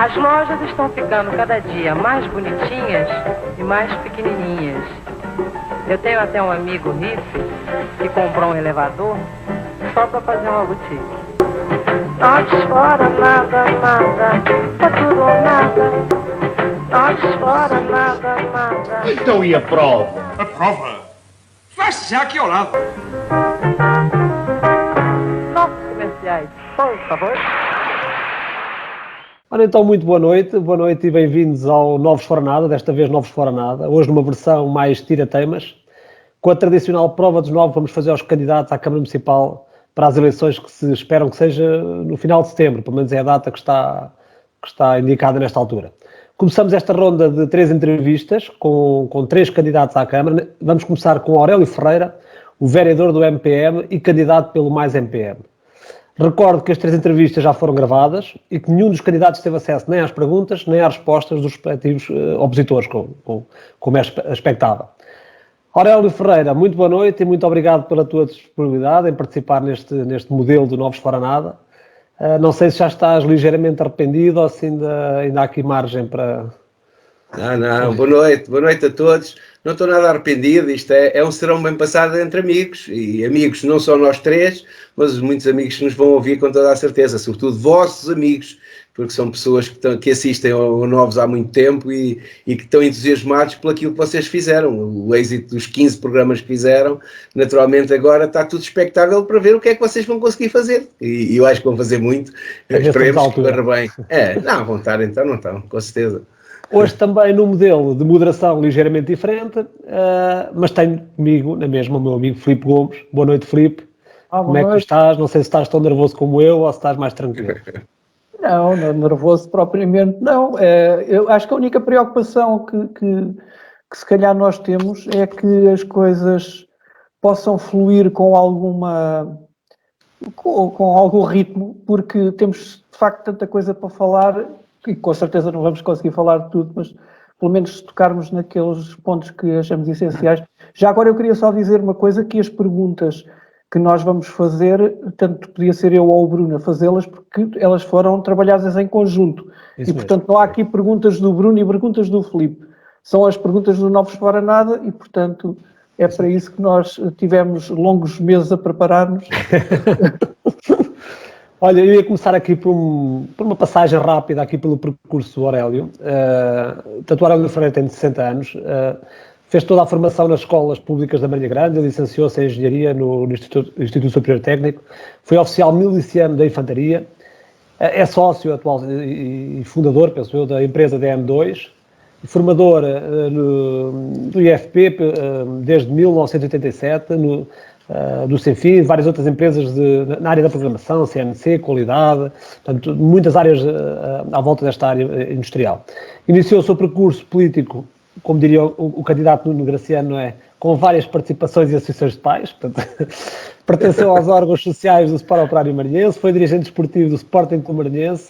As lojas estão ficando cada dia mais bonitinhas e mais pequenininhas. Eu tenho até um amigo hippie que comprou um elevador só para fazer uma boutique. Nós fora nada, nada, tá tudo ou nada. Nós fora nada, nada. Então e a prova? A prova? Faz já aqui ao lado. Nossos comerciais, por favor. Ora então, muito boa noite e bem-vindos ao Novos Fora Nada, desta vez Novos Fora Nada, hoje numa versão mais tira-temas. Com a tradicional prova dos novos, vamos fazer aos candidatos à Câmara Municipal para as eleições que se esperam que seja no final de setembro, pelo menos é a data que está indicada nesta altura. Começamos esta ronda de 3 entrevistas com 3 candidatos à Câmara. Vamos começar com Aurélio Ferreira, o vereador do MPM e candidato pelo Mais MPM. Recordo que as 3 entrevistas já foram gravadas e que nenhum dos candidatos teve acesso nem às perguntas nem às respostas dos respectivos opositores, como é expectável. Aurélio Ferreira, muito boa noite e muito obrigado pela tua disponibilidade em participar neste modelo do Novos Fora Nada. Não sei se já estás ligeiramente arrependido ou se ainda há aqui margem para... Não, boa noite a todos. Não estou nada arrependido, isto é um serão bem passado entre amigos, e amigos não só nós 3, mas muitos amigos que nos vão ouvir com toda a certeza, sobretudo vossos amigos, porque são pessoas que assistem ao Novos há muito tempo e que estão entusiasmados por aquilo que vocês fizeram, o êxito dos 15 programas que fizeram. Naturalmente agora está tudo expectável para ver o que é que vocês vão conseguir fazer, e eu acho que vão fazer muito, esperemos que corra bem. Não, vão estar então, não estão, com certeza. Hoje também num modelo de moderação ligeiramente diferente, mas tenho comigo na mesma o meu amigo Filipe Gomes. Boa noite, Filipe. Como é que tu estás? Não sei se estás tão nervoso como eu ou se estás mais tranquilo. Não, nervoso propriamente não. Eu acho que a única preocupação que se calhar nós temos é que as coisas possam fluir com algum ritmo, porque temos de facto tanta coisa para falar e com certeza não vamos conseguir falar de tudo, mas pelo menos se tocarmos naqueles pontos que achamos essenciais. Já agora eu queria só dizer uma coisa, que as perguntas que nós vamos fazer, tanto podia ser eu ou o Bruno a fazê-las, porque elas foram trabalhadas em conjunto. Isso e, portanto, mesmo. Não há aqui perguntas do Bruno e perguntas do Filipe. São as perguntas do Novos Fora Nada e, portanto, é para isso que nós tivemos longos meses a preparar-nos. Olha, eu ia começar aqui por uma passagem rápida aqui pelo percurso do Aurélio. Portanto, o Aurélio Ferreira tem 60 anos, fez toda a formação nas escolas públicas da Marinha Grande, licenciou-se em Engenharia no Instituto Superior Técnico, foi oficial miliciano da Infantaria, é sócio atual e fundador, penso eu, da empresa DM2, formador do IFP desde 1987, do Senfim, várias outras empresas na área da programação, CNC, qualidade, portanto, muitas áreas à volta desta área industrial. Iniciou o seu percurso político, como diria o candidato Nuno Graciano, com várias participações e associações de pais, portanto, pertenceu aos órgãos sociais do Sport Operário Maranhense, foi dirigente esportivo do Sporting Clube Maranhense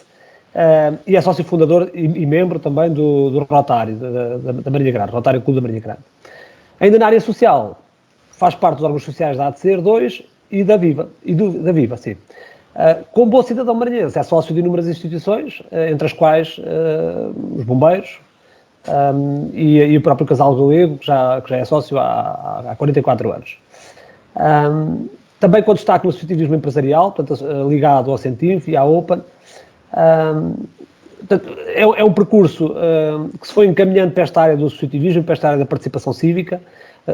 e é sócio fundador e membro também do Rotário, da Marinha Grande, Rotário Clube da Marinha Grande. Ainda na área social, faz parte dos órgãos sociais da ADCER 2 e da Viva, sim. Como bom cidadão maranhense, é sócio de inúmeras instituições, entre as quais os bombeiros e o próprio Casal Galego, que já é sócio há 44 anos. Também com destaque no associativismo empresarial, portanto, ligado ao Centinf e à Open. Portanto, é um percurso que se foi encaminhando para esta área do associativismo, para esta área da participação cívica.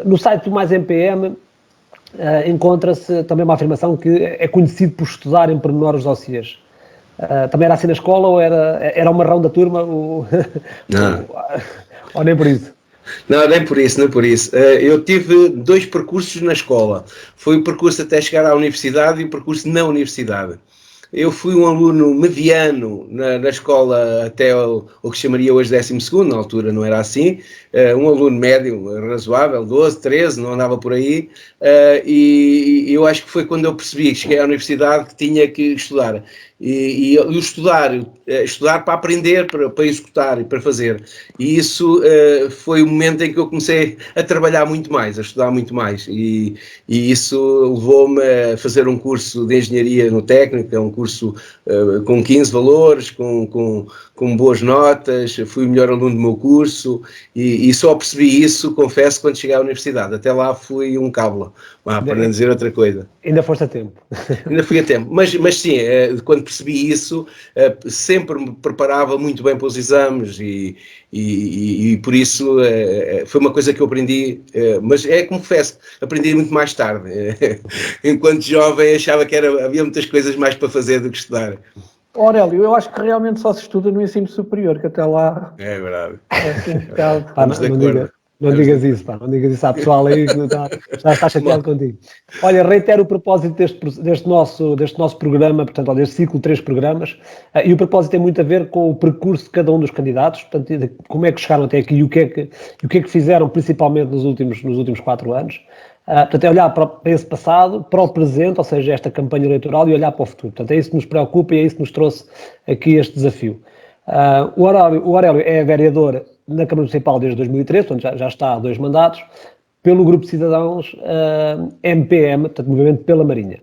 No site do Mais MPM encontra-se também uma afirmação que é conhecido por estudar em pormenor os dossiês. Também era assim na escola ou era um marrão da turma? Não. Ou nem por isso? Não, nem por isso. Eu tive 2 percursos na escola. Foi o percurso até chegar à universidade e o percurso na universidade. Eu fui um aluno mediano na escola até o que chamaria hoje 12º, na altura não era assim, um aluno médio, razoável, 12, 13, não andava por aí, e eu acho que foi quando eu percebi que cheguei à universidade que tinha que estudar. E estudar para aprender, para executar e para fazer. E isso foi o momento em que eu comecei a trabalhar muito mais, a estudar muito mais. E isso levou-me a fazer um curso de engenharia no técnico, é um curso com 15 valores, com boas notas, fui o melhor aluno do meu curso e só percebi isso, confesso, quando cheguei à universidade. Até lá fui um cábula, para não dizer outra coisa. Ainda foste a tempo. Ainda fui a tempo, mas sim, quando percebi isso, sempre me preparava muito bem para os exames e por isso foi uma coisa que eu aprendi, mas confesso, aprendi muito mais tarde. Enquanto jovem achava que havia muitas coisas mais para fazer do que estudar. Aurélio, eu acho que realmente só se estuda no ensino superior, que até lá... É verdade. É assim um bocado... Não digas isso, pá, não digas isso à pessoal aí que não já está chateado contigo. Olha, reitero o propósito deste nosso programa, portanto, deste ciclo de 3 programas, e o propósito tem muito a ver com o percurso de cada um dos candidatos, portanto, de como é que chegaram até aqui e o que é que fizeram principalmente nos últimos 4 anos. Portanto, é olhar para esse passado, para o presente, ou seja, esta campanha eleitoral, e olhar para o futuro. Portanto, é isso que nos preocupa e é isso que nos trouxe aqui este desafio. O Aurélio é vereador na Câmara Municipal desde 2013, portanto já está há 2 mandatos, pelo Grupo de Cidadãos MPM, portanto, Movimento pela Marinha.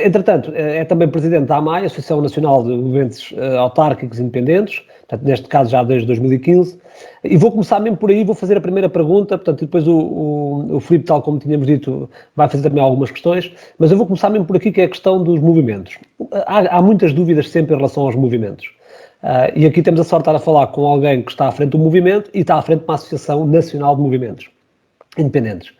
Entretanto, é também presidente da AMAI, Associação Nacional de Movimentos Autárquicos Independentes, portanto, neste caso já desde 2015, e vou começar mesmo por aí, vou fazer a primeira pergunta, portanto, depois o Filipe, tal como tínhamos dito, vai fazer também algumas questões, mas eu vou começar mesmo por aqui, que é a questão dos movimentos. Há muitas dúvidas sempre em relação aos movimentos. E aqui temos a sorte de estar a falar com alguém que está à frente do movimento e está à frente de uma Associação Nacional de Movimentos Independentes.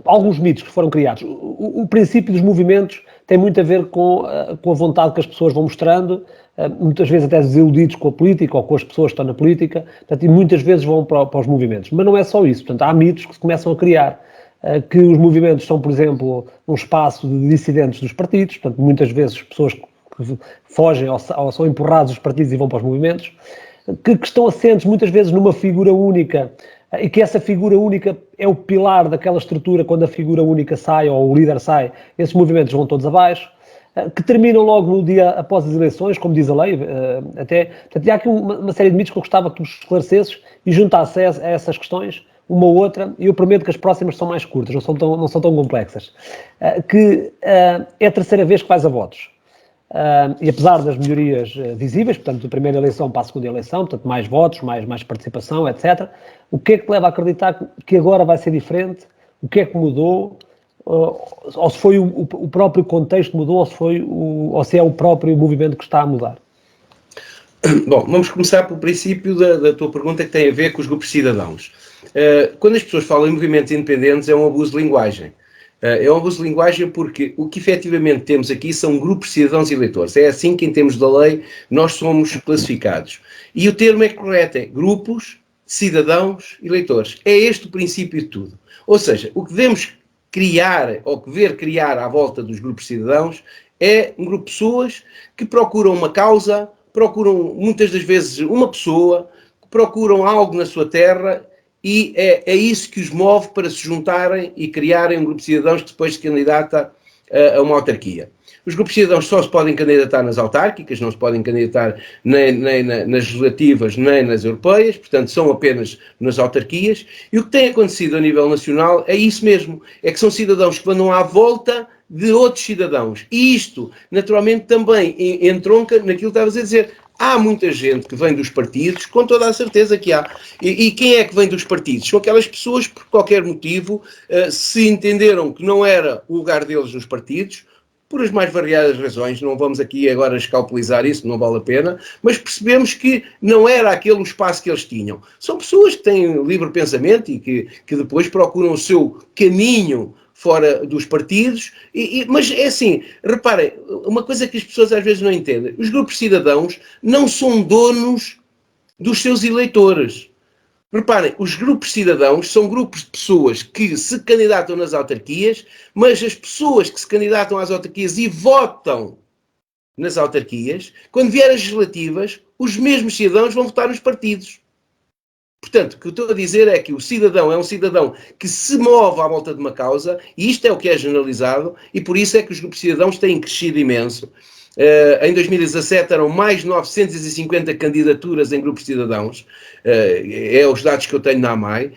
Alguns mitos que foram criados. O princípio dos movimentos tem muito a ver com a vontade que as pessoas vão mostrando, muitas vezes até desiludidos com a política ou com as pessoas que estão na política, portanto, e muitas vezes vão para os movimentos. Mas não é só isso, portanto, há mitos que se começam a criar, que os movimentos são, por exemplo, um espaço de dissidentes dos partidos, portanto, muitas vezes pessoas que fogem ou são empurrados dos partidos e vão para os movimentos, que estão assentes muitas vezes numa figura única, e que essa figura única é o pilar daquela estrutura. Quando a figura única sai ou o líder sai, esses movimentos vão todos abaixo, que terminam logo no dia após as eleições, como diz a lei, até. Portanto, há aqui uma série de mitos que eu gostava que tu esclarecesses e juntasse a essas questões uma ou outra, e eu prometo que as próximas são mais curtas, não são tão complexas, que é a terceira vez que vais a votos. E apesar das melhorias visíveis, portanto, da primeira eleição para a segunda eleição, portanto, mais votos, mais participação, etc., o que é que te leva a acreditar que agora vai ser diferente? O que é que mudou? Ou se foi o próprio contexto que mudou, ou se é o próprio movimento que está a mudar? Bom, vamos começar pelo princípio da tua pergunta, que tem a ver com os grupos de cidadãos. Quando as pessoas falam em movimentos independentes, é um abuso de linguagem. É um abuso de linguagem porque o que efetivamente temos aqui são grupos de cidadãos e eleitores. É assim que, em termos da lei, nós somos classificados. E o termo é correto, é grupos, cidadãos e eleitores. É este o princípio de tudo. Ou seja, o que devemos criar, ou que ver criar à volta dos grupos de cidadãos, é um grupo de pessoas que procuram uma causa, procuram muitas das vezes uma pessoa, que procuram algo na sua terra. E é isso que os move para se juntarem e criarem um grupo de cidadãos que depois se candidata a uma autarquia. Os grupos de cidadãos só se podem candidatar nas autárquicas, não se podem candidatar nem nas legislativas nem nas europeias, portanto são apenas nas autarquias. E o que tem acontecido a nível nacional é isso mesmo, é que são cidadãos que andam à volta de outros cidadãos. E isto, naturalmente, também entronca naquilo que estavas a dizer. Há muita gente que vem dos partidos, com toda a certeza que há. E quem é que vem dos partidos? São aquelas pessoas que, por qualquer motivo, se entenderam que não era o lugar deles nos partidos, por as mais variadas razões, não vamos aqui agora escalpelizar isso, não vale a pena, mas percebemos que não era aquele o espaço que eles tinham. São pessoas que têm livre pensamento e que depois procuram o seu caminho fora dos partidos, mas é assim, reparem, uma coisa que as pessoas às vezes não entendem, os grupos de cidadãos não são donos dos seus eleitores. Reparem, os grupos de cidadãos são grupos de pessoas que se candidatam nas autarquias, mas as pessoas que se candidatam às autarquias e votam nas autarquias, quando vier as legislativas, os mesmos cidadãos vão votar nos partidos. Portanto, o que eu estou a dizer é que o cidadão é um cidadão que se move à volta de uma causa, e isto é o que é generalizado, e por isso é que os grupos de cidadãos têm crescido imenso. Em 2017 eram mais de 950 candidaturas em grupos de cidadãos, é os dados que eu tenho na AMAI.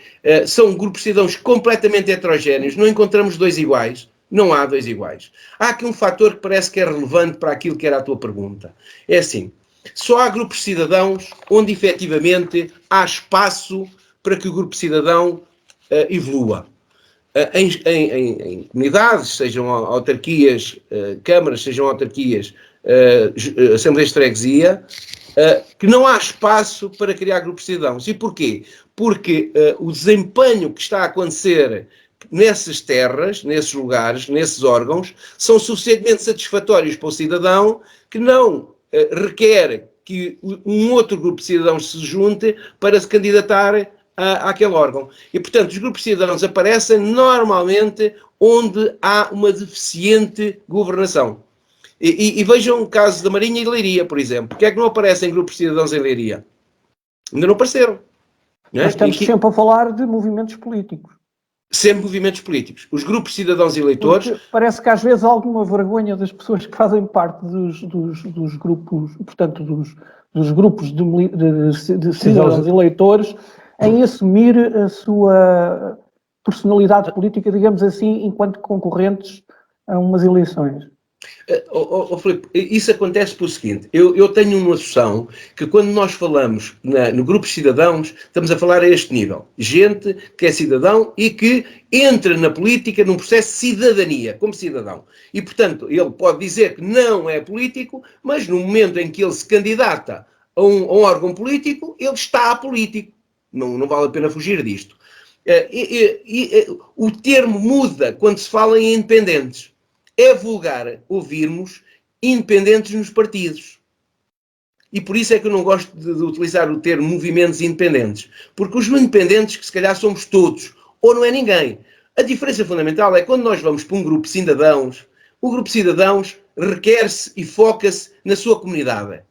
São grupos de cidadãos completamente heterogéneos, não encontramos dois iguais, Não há dois iguais. Há aqui um fator que parece que é relevante para aquilo que era a tua pergunta. É assim, só há grupos de cidadãos onde efetivamente há espaço para que o grupo de cidadão evolua. Em comunidades, sejam autarquias, câmaras, sejam autarquias, assembleias de freguesia, que não há espaço para criar grupos de cidadãos. E porquê? Porque o desempenho que está a acontecer nessas terras, nesses lugares, nesses órgãos, são suficientemente satisfatórios para o cidadão que não requer que um outro grupo de cidadãos se junte para se candidatar àquele órgão. E, portanto, os grupos de cidadãos aparecem normalmente onde há uma deficiente governação. E vejam o caso da Marinha e Leiria, por exemplo. Porquê é que não aparecem grupos de cidadãos em Leiria? Ainda não apareceram. Não é? Mas estamos sempre a falar de movimentos políticos. Sempre movimentos políticos. Os grupos de cidadãos e eleitores... Porque parece que às vezes há alguma vergonha das pessoas que fazem parte dos grupos, portanto, dos grupos de cidadãos e eleitores, em assumir a sua personalidade política, digamos assim, enquanto concorrentes a umas eleições. Filipe, isso acontece pelo seguinte, eu tenho uma noção que quando nós falamos no grupo de cidadãos, estamos a falar a este nível. Gente que é cidadão e que entra na política num processo de cidadania, como cidadão. E, portanto, ele pode dizer que não é político, mas no momento em que ele se candidata a um órgão político, ele está político. Não vale a pena fugir disto. O termo muda quando se fala em independentes. É vulgar ouvirmos independentes nos partidos. E por isso é que eu não gosto de utilizar o termo movimentos independentes. Porque os independentes, que se calhar somos todos, ou não é ninguém. A diferença fundamental é quando nós vamos para um grupo de cidadãos, o grupo de cidadãos requer-se e foca-se na sua comunidade.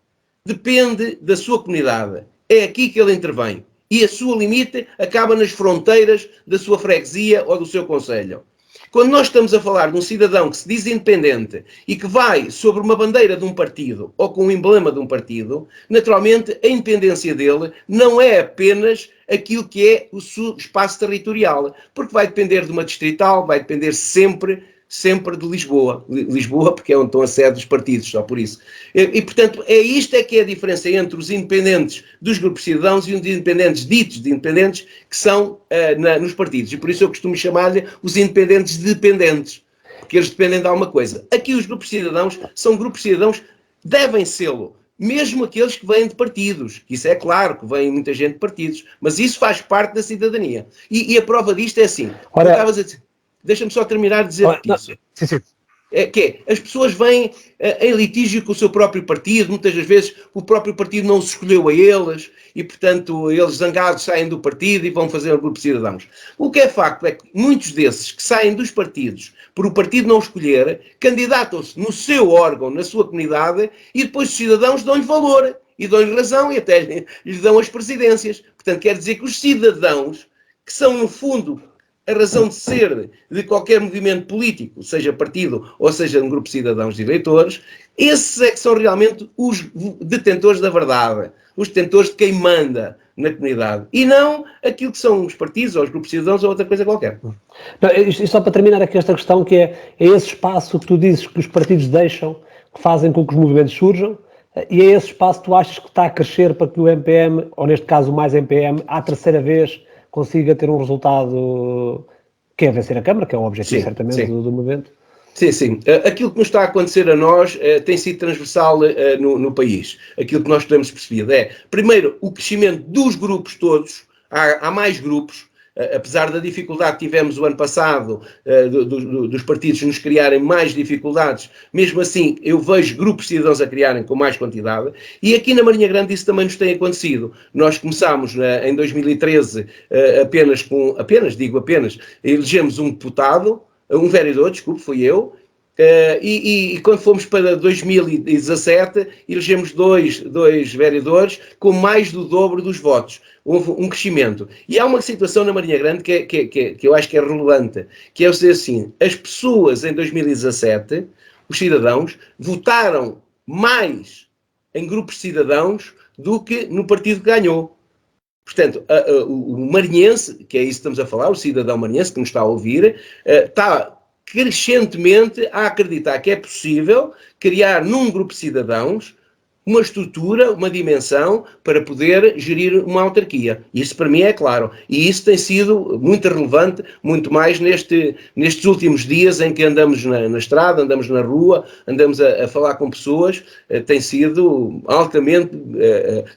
Depende da sua comunidade. É aqui que ele intervém. E a sua limite acaba nas fronteiras da sua freguesia ou do seu concelho. Quando nós estamos a falar de um cidadão que se diz independente e que vai sobre uma bandeira de um partido ou com um emblema de um partido, naturalmente a independência dele não é apenas aquilo que é o seu espaço territorial, porque vai depender de uma distrital, vai depender sempre de Lisboa. Lisboa, porque é onde estão a sede dos partidos, só por isso. E portanto, isto é que é a diferença entre os independentes dos grupos de cidadãos e os independentes ditos de independentes que são nos partidos. E por isso eu costumo chamar-lhe os independentes dependentes, porque eles dependem de alguma coisa. Aqui os grupos de cidadãos são grupos de cidadãos, devem sê-lo, mesmo aqueles que vêm de partidos. Isso é claro, que vem muita gente de partidos, mas isso faz parte da cidadania. E a prova disto é assim. Deixa-me só terminar de dizer isso. Sim. As pessoas vêm em litígio com o seu próprio partido, muitas das vezes o próprio partido não os escolheu a eles e, portanto, eles zangados saem do partido e vão fazer o grupo de cidadãos. O que é facto é que muitos desses que saem dos partidos por o partido não escolher, candidatam-se no seu órgão, na sua comunidade, e depois os cidadãos dão-lhe valor e dão-lhe razão e até lhes dão as presidências. Portanto, quer dizer que os cidadãos, que são, no fundo, a razão de ser de qualquer movimento político, seja partido ou seja um grupo de cidadãos e eleitores, esses é que são realmente os detentores da verdade, os detentores de quem manda na comunidade, e não aquilo que são os partidos ou os grupos de cidadãos ou outra coisa qualquer. Não, e só para terminar aqui esta questão, que é esse espaço que tu dizes que os partidos deixam, que fazem com que os movimentos surjam, e é esse espaço que tu achas que está a crescer para que o MPM, ou neste caso o Mais MPM, à terceira vez consiga ter um resultado que é vencer a Câmara, que é um objetivo certamente do movimento? Sim. Aquilo que nos está a acontecer a nós tem sido transversal no país. Aquilo que nós temos percebido é, primeiro, o crescimento dos grupos todos. Há mais grupos, apesar da dificuldade que tivemos o ano passado, dos partidos nos criarem mais dificuldades, mesmo assim eu vejo grupos de cidadãos a criarem com mais quantidade, e aqui na Marinha Grande isso também nos tem acontecido. Nós começámos em 2013 elegemos um deputado, um vereador, fui eu, e quando fomos para 2017 elegemos dois vereadores com mais do dobro dos votos. Houve um crescimento. E há uma situação na Marinha Grande que eu acho que é relevante, que é o dizer assim, as pessoas em 2017, os cidadãos, votaram mais em grupos de cidadãos do que no partido que ganhou. Portanto, o marinhense, que é isso que estamos a falar, o cidadão marinhense que nos está a ouvir, está crescentemente a acreditar que é possível criar num grupo de cidadãos uma estrutura, uma dimensão para poder gerir uma autarquia. Isso para mim é claro. E isso tem sido muito relevante, muito mais nestes últimos dias em que andamos na estrada, andamos na rua, andamos a falar com pessoas. Tem sido altamente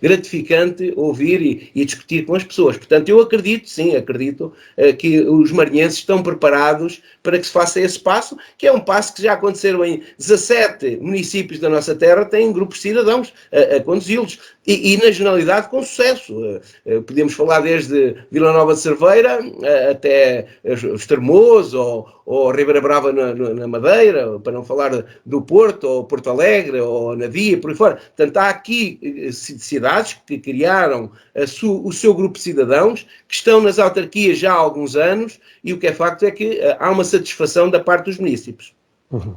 gratificante ouvir e discutir com as pessoas. Portanto, eu acredito, sim, acredito que os marinhenses estão preparados para que se faça esse passo, que é um passo que já aconteceram em 17 municípios da nossa terra, têm grupos de cidadãos a conduzi-los, e na generalidade com sucesso. Podemos falar desde Vila Nova de Cerveira até os Termos ou Ribeira Brava na Madeira, para não falar do Porto, ou Porto Alegre, ou Nadia, por aí fora. Portanto, há aqui cidades que criaram o seu grupo de cidadãos, que estão nas autarquias já há alguns anos, e o que é facto é que há uma satisfação da parte dos municípios. Uhum.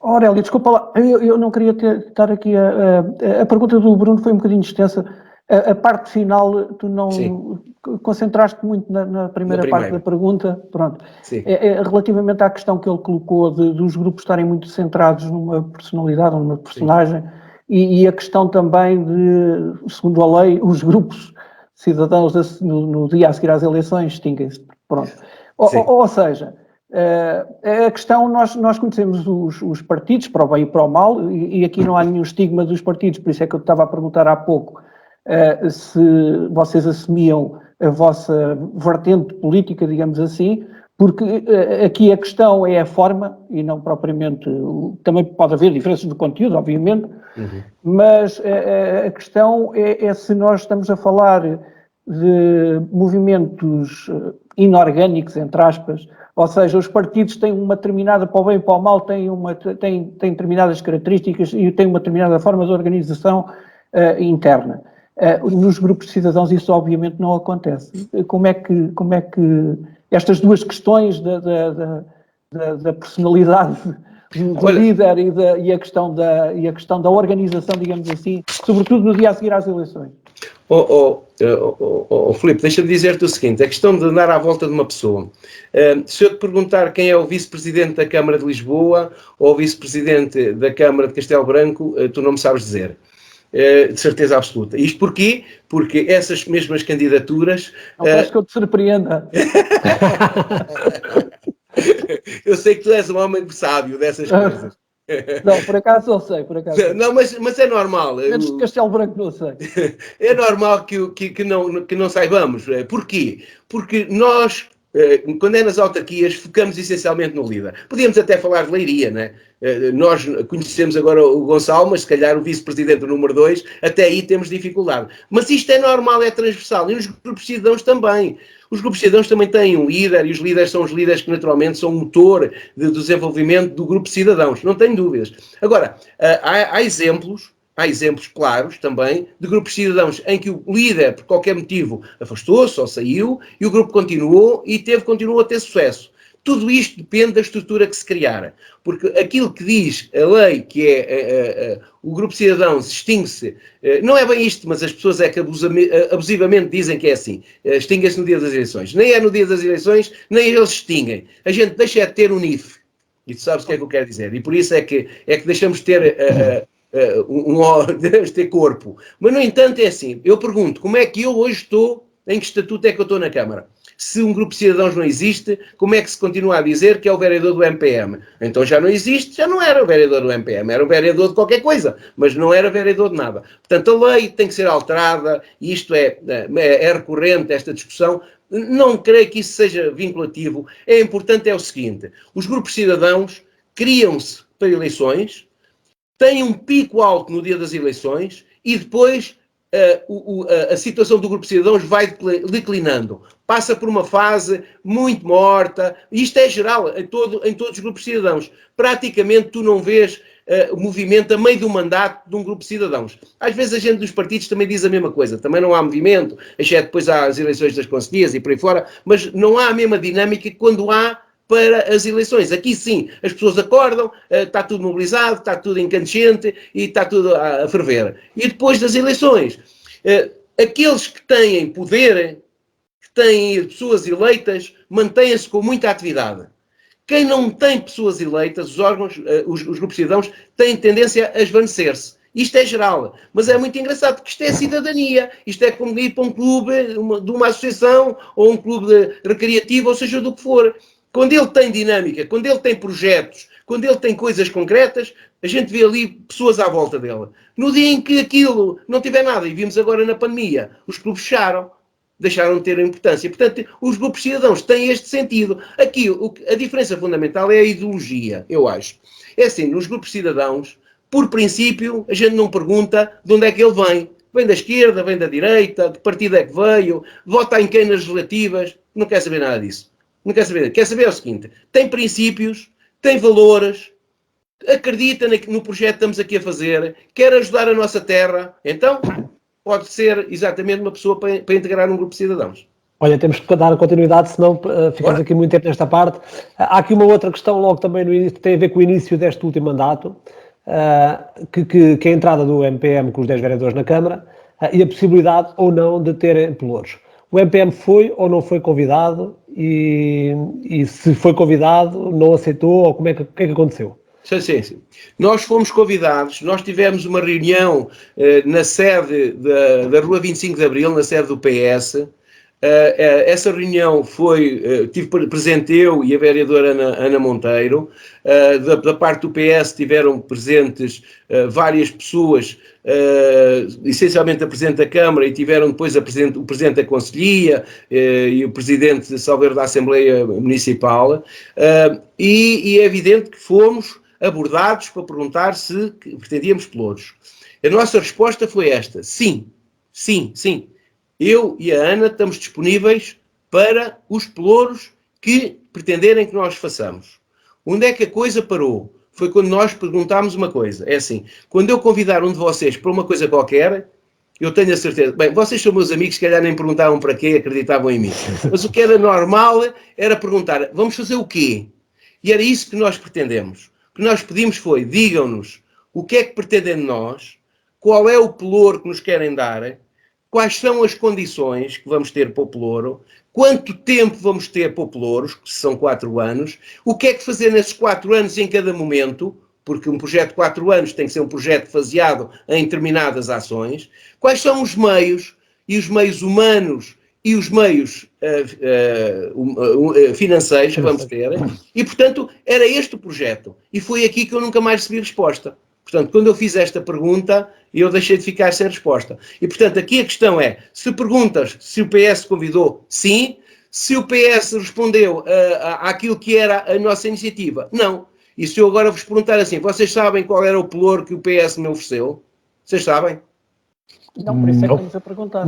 Aurélio, desculpa lá, eu não queria estar aqui a pergunta do Bruno foi um bocadinho extensa. A parte final, tu não concentraste muito na primeira parte da pergunta. Pronto. Relativamente à questão que ele colocou dos grupos estarem muito centrados numa personalidade ou numa personagem, e a questão também de, segundo a lei, os grupos cidadãos no dia a seguir às eleições extinguem-se. Pronto. Ou seja, a questão, nós conhecemos os partidos, para o bem e para o mal, e aqui não há nenhum estigma dos partidos, por isso é que eu estava a perguntar há pouco se vocês assumiam a vossa vertente política, digamos assim, porque aqui a questão é a forma e não propriamente, também pode haver diferenças de conteúdo, obviamente, mas a questão é se nós estamos a falar de movimentos inorgânicos, entre aspas, ou seja, os partidos têm uma determinada, para o bem e para o mal, têm determinadas características e têm uma determinada forma de organização interna. Nos grupos de cidadãos isso obviamente não acontece. Como é que estas duas questões da personalidade do líder e a questão da organização, digamos assim, sobretudo no dia a seguir às eleições? Filipe, deixa-me dizer-te o seguinte, a questão de andar à volta de uma pessoa. Se eu te perguntar quem é o vice-presidente da Câmara de Lisboa ou o vice-presidente da Câmara de Castelo Branco, tu não me sabes dizer. De certeza absoluta. Isto porquê? Porque essas mesmas candidaturas... Não acho que eu te surpreenda. Eu sei que tu és um homem sábio dessas coisas. Não, por acaso eu sei, por acaso. Não, mas é normal. Menos de Castelo Branco não sei. É normal que não saibamos. Porquê? Porque nós, quando é nas autarquias, focamos essencialmente no líder. Podíamos até falar de Leiria, né? Nós conhecemos agora o Gonçalo, mas se calhar o vice-presidente número 2, até aí temos dificuldade. Mas isto é normal, é transversal. E os grupos de cidadãos também. Os grupos de cidadãos também têm um líder, e os líderes são os líderes que naturalmente são o motor de desenvolvimento do grupo de cidadãos. Não tenho dúvidas. Agora, há exemplos claros também de grupos de cidadãos em que o líder, por qualquer motivo, afastou-se ou saiu, e o grupo continuou continuou a ter sucesso. Tudo isto depende da estrutura que se criar, porque aquilo que diz a lei, que é o grupo de cidadãos extingue-se, não é bem isto, mas as pessoas é que abusivamente dizem que é assim, extingue-se no dia das eleições. Nem é no dia das eleições, nem eles extinguem. A gente deixa de ter um NIF, e tu sabes o que é que eu quero dizer, e por isso é que deixamos de ter... ter corpo. Mas, no entanto, é assim, eu pergunto, como é que eu hoje estou, em que estatuto é que eu estou na Câmara? Se um grupo de cidadãos não existe, como é que se continua a dizer que é o vereador do MPM? Então já não existe, já não era o vereador do MPM, era o vereador de qualquer coisa, mas não era vereador de nada. Portanto, a lei tem que ser alterada, e isto é recorrente, esta discussão. Não creio que isso seja vinculativo. É importante, é o seguinte, os grupos de cidadãos criam-se para eleições, têm um pico alto no dia das eleições e depois a situação do grupo de cidadãos vai declinando. Passa por uma fase muito morta. Isto é geral em todos os grupos de cidadãos. Praticamente tu não vês o movimento a meio do mandato de um grupo de cidadãos. Às vezes a gente dos partidos também diz a mesma coisa. Também não há movimento, exceto depois há as eleições das conselheiras e por aí fora, mas não há a mesma dinâmica que quando há para as eleições. Aqui sim, as pessoas acordam, está tudo mobilizado, está tudo incandescente e está tudo a ferver. E depois das eleições, aqueles que têm poder, que têm pessoas eleitas, mantêm-se com muita atividade. Quem não tem pessoas eleitas, os órgãos, os grupos de cidadãos, têm tendência a esvanecer-se. Isto é geral, mas é muito engraçado, porque isto é cidadania, isto é como ir para um clube, de uma associação, ou um clube recreativo, ou seja, do que for. Quando ele tem dinâmica, quando ele tem projetos, quando ele tem coisas concretas, a gente vê ali pessoas à volta dele. No dia em que aquilo não tiver nada, e vimos agora na pandemia, os clubes fecharam, deixaram de ter importância. Portanto, os grupos cidadãos têm este sentido. Aqui, a diferença fundamental é a ideologia, eu acho. É assim, nos grupos cidadãos, por princípio, a gente não pergunta de onde é que ele vem. Vem da esquerda, vem da direita, de partido é que veio, vota em quem nas legislativas. Não quer saber nada disso. Não quer saber. Quer saber o seguinte: tem princípios, tem valores, acredita no projeto que estamos aqui a fazer, quer ajudar a nossa terra, então pode ser exatamente uma pessoa para integrar um grupo de cidadãos. Olha, temos que dar continuidade, senão ficamos aqui muito tempo nesta parte. Há aqui uma outra questão logo também no início, que tem a ver com o início deste último mandato, que é a entrada do MPM com os 10 vereadores na Câmara e a possibilidade ou não de terem pelouros. O MPM foi ou não foi convidado e se foi convidado, não aceitou, ou o que é que aconteceu? Sim. Nós fomos convidados, nós tivemos uma reunião na sede da Rua 25 de Abril, na sede do PS. Essa reunião tive presente eu e a vereadora Ana Monteiro. Da parte do PS tiveram presentes várias pessoas, essencialmente a Presidente da Câmara, e tiveram depois o Presidente da Conselhia e o Presidente, salvo erro, da Assembleia Municipal. E é evidente que fomos abordados para perguntar se pretendíamos pelouros. A nossa resposta foi esta: sim. Eu e a Ana estamos disponíveis para os pelouros que pretenderem que nós façamos. Onde é que a coisa parou? Foi quando nós perguntámos uma coisa. É assim, quando eu convidar um de vocês para uma coisa qualquer, eu tenho a certeza... Bem, vocês são meus amigos, se calhar nem perguntavam para quê, acreditavam em mim. Mas o que era normal era perguntar: vamos fazer o quê? E era isso que nós pretendemos. O que nós pedimos foi: digam-nos o que é que pretendem de nós, qual é o pelouro que nos querem dar, quais são as condições que vamos ter para o pelouro, quanto tempo vamos ter para o pelouro, que são 4 anos, o que é que fazer nesses 4 anos em cada momento, porque um projeto de 4 anos tem que ser um projeto faseado em determinadas ações, quais são os meios, e os meios humanos e os meios financeiros que vamos ter, e portanto era este o projeto, e foi aqui que eu nunca mais recebi resposta. Portanto, quando eu fiz esta pergunta, eu deixei de ficar sem resposta. E, portanto, aqui a questão é: se perguntas se o PS convidou, sim. Se o PS respondeu àquilo que era a nossa iniciativa, não. E se eu agora vos perguntar assim: vocês sabem qual era o pelouro que o PS me ofereceu? Vocês sabem? Não, por isso é que estamos a perguntar.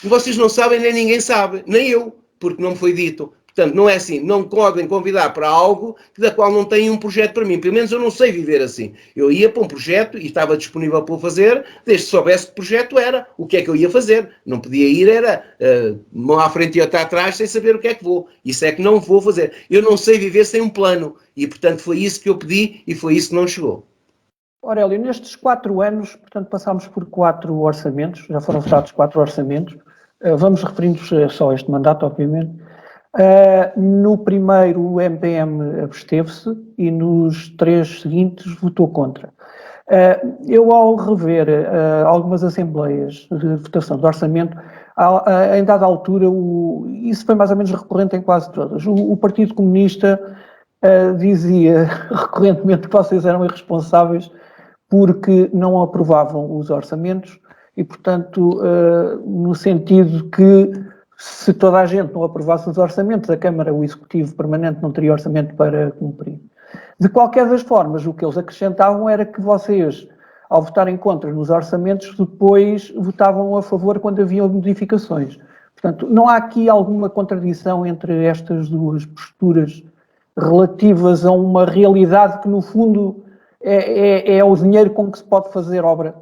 Vocês não sabem, nem ninguém sabe, nem eu, porque não me foi dito. Portanto, não é assim, não podem convidar para algo da qual não têm um projeto para mim. Pelo menos eu não sei viver assim. Eu ia para um projeto e estava disponível para o fazer, desde que soubesse que projeto era, o que é que eu ia fazer. Não podia ir, era mão à frente e outra atrás, sem saber o que é que vou. Isso é que não vou fazer. Eu não sei viver sem um plano. E, portanto, foi isso que eu pedi e foi isso que não chegou. Aurélio, nestes 4 anos, portanto, passámos por 4 orçamentos, já foram votados 4 orçamentos. Vamos referindo-nos só a este mandato, obviamente. No primeiro o MPM absteve-se e nos 3 seguintes votou contra. Eu, ao rever algumas assembleias de votação do orçamento, em dada altura, isso foi mais ou menos recorrente em quase todas. O Partido Comunista dizia recorrentemente que vocês eram irresponsáveis porque não aprovavam os orçamentos e, portanto, no sentido que se toda a gente não aprovasse os orçamentos, a Câmara, o Executivo Permanente, não teria orçamento para cumprir. De qualquer das formas, o que eles acrescentavam era que vocês, ao votarem contra nos orçamentos, depois votavam a favor quando haviam modificações. Portanto, não há aqui alguma contradição entre estas duas posturas relativas a uma realidade que, no fundo, é o dinheiro com que se pode fazer obra?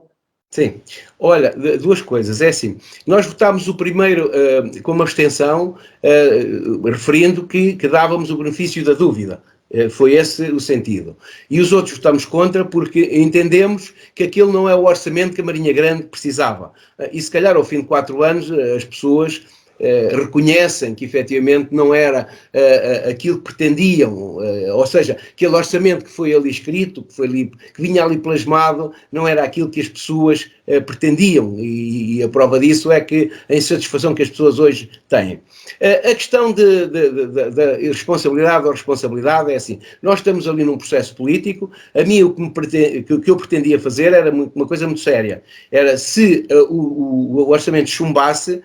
Sim. Olha, 2 coisas. É assim, nós votámos o primeiro com uma abstenção, referindo que dávamos o benefício da dúvida. Foi esse o sentido. E os outros votámos contra porque entendemos que aquele não é o orçamento que a Marinha Grande precisava. E se calhar ao fim de 4 anos as pessoas reconhecem que efetivamente não era aquilo que pretendiam, ou seja, aquele orçamento que foi ali escrito, que vinha ali plasmado, não era aquilo que as pessoas pretendiam, e a prova disso é que a insatisfação que as pessoas hoje têm. A questão da irresponsabilidade ou responsabilidade é assim, nós estamos ali num processo político, a mim o que eu pretendia fazer era uma coisa muito séria, era se o orçamento chumbasse,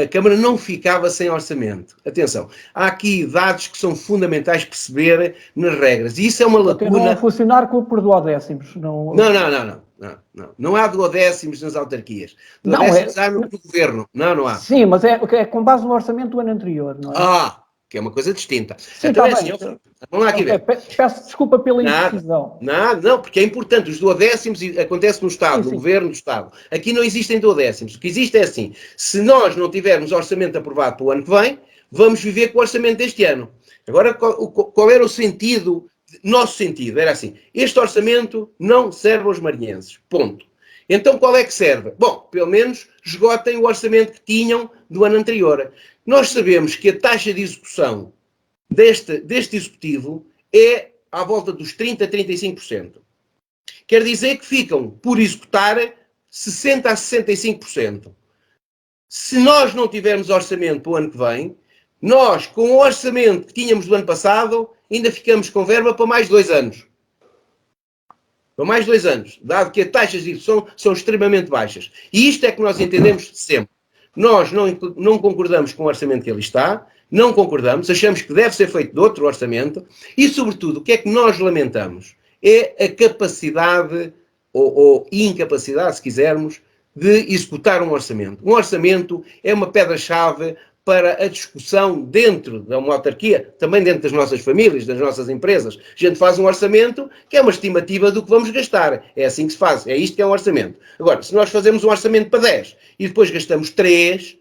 a Câmara não ficava sem orçamento. Atenção, há aqui dados que são fundamentais perceber nas regras, e isso é uma lacuna... Não a funcionar por duodécimos. Não. Não há duodécimos nas autarquias. Duodécimos há no governo. Não há. Sim, mas é com base no orçamento do ano anterior, não é? Que é uma coisa distinta. Sim, então tá assim, bem. Vamos lá aqui ver. Peço desculpa pela indecisão. Não, porque é importante. Os duodécimos acontece no Estado, no Governo do Estado. Aqui não existem duodécimos. O que existe é assim, se nós não tivermos orçamento aprovado para o ano que vem, vamos viver com o orçamento deste ano. Agora, qual era o sentido? Nosso sentido era assim, este orçamento não serve aos marinhenses. Ponto. Então qual é que serve? Bom, pelo menos esgotem o orçamento que tinham do ano anterior. Nós sabemos que a taxa de execução deste executivo é à volta dos 30% a 35%. Quer dizer que ficam por executar 60% a 65%. Se nós não tivermos orçamento para o ano que vem, nós, com o orçamento que tínhamos do ano passado, ainda ficamos com verba para mais 2 anos. Para mais 2 anos, dado que as taxas de execução são extremamente baixas. E isto é que nós entendemos sempre. Nós não concordamos com o orçamento que ali está, não concordamos, achamos que deve ser feito de outro orçamento e, sobretudo, o que é que nós lamentamos? É a capacidade, ou incapacidade, se quisermos, de executar um orçamento. Um orçamento é uma pedra-chave para a discussão dentro de uma autarquia, também dentro das nossas famílias, das nossas empresas. A gente faz um orçamento que é uma estimativa do que vamos gastar. É assim que se faz. É isto que é um orçamento. Agora, se nós fazemos um orçamento para 10 e depois gastamos 3,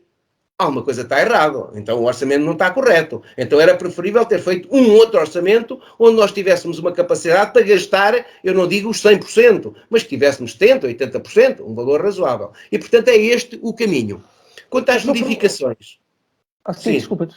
alguma coisa está errada. Então o orçamento não está correto. Então era preferível ter feito um outro orçamento onde nós tivéssemos uma capacidade para gastar, eu não digo os 100%, mas que tivéssemos 70%, 80%, um valor razoável. E, portanto, é este o caminho. Quanto às modificações... Sim, desculpa.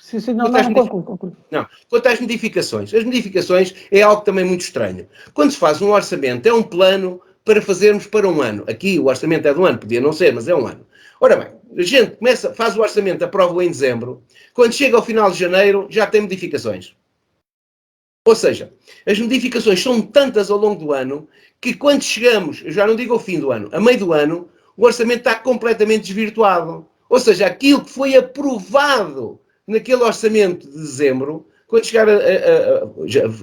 Conclui. Não, quanto às modificações. As modificações é algo também muito estranho. Quando se faz um orçamento, é um plano para fazermos para um ano. Aqui o orçamento é de um ano, podia não ser, mas é um ano. Ora bem, a gente faz o orçamento, aprova-o em dezembro. Quando chega ao final de janeiro, já tem modificações. Ou seja, as modificações são tantas ao longo do ano que quando chegamos, eu já não digo ao fim do ano, a meio do ano, o orçamento está completamente desvirtuado. Ou seja, aquilo que foi aprovado naquele orçamento de dezembro, quando chegar a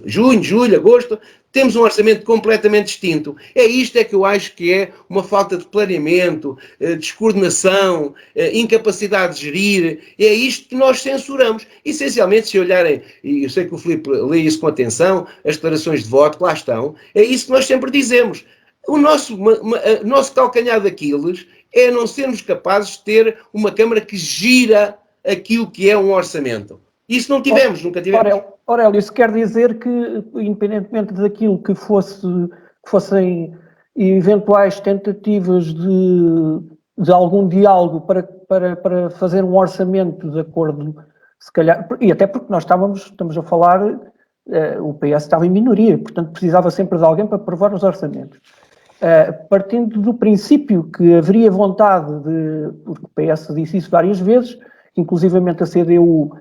junho, julho, agosto, temos um orçamento completamente distinto. É isto que eu acho que é uma falta de planeamento, descoordenação, incapacidade de gerir. É isto que nós censuramos. Essencialmente, se olharem, e eu sei que o Filipe lê isso com atenção, as declarações de voto que lá estão, é isso que nós sempre dizemos. O nosso calcanhar de Aquiles é não sermos capazes de ter uma Câmara que gira aquilo que é um orçamento. Isso não tivemos, nunca tivemos. Aurélio, isso quer dizer que, independentemente daquilo que fossem eventuais tentativas de algum diálogo para fazer um orçamento de acordo, se calhar, e até porque nós estamos a falar, o PS estava em minoria, portanto precisava sempre de alguém para aprovar os orçamentos. Partindo do princípio que haveria vontade porque o PS disse isso várias vezes, inclusivamente a CDU,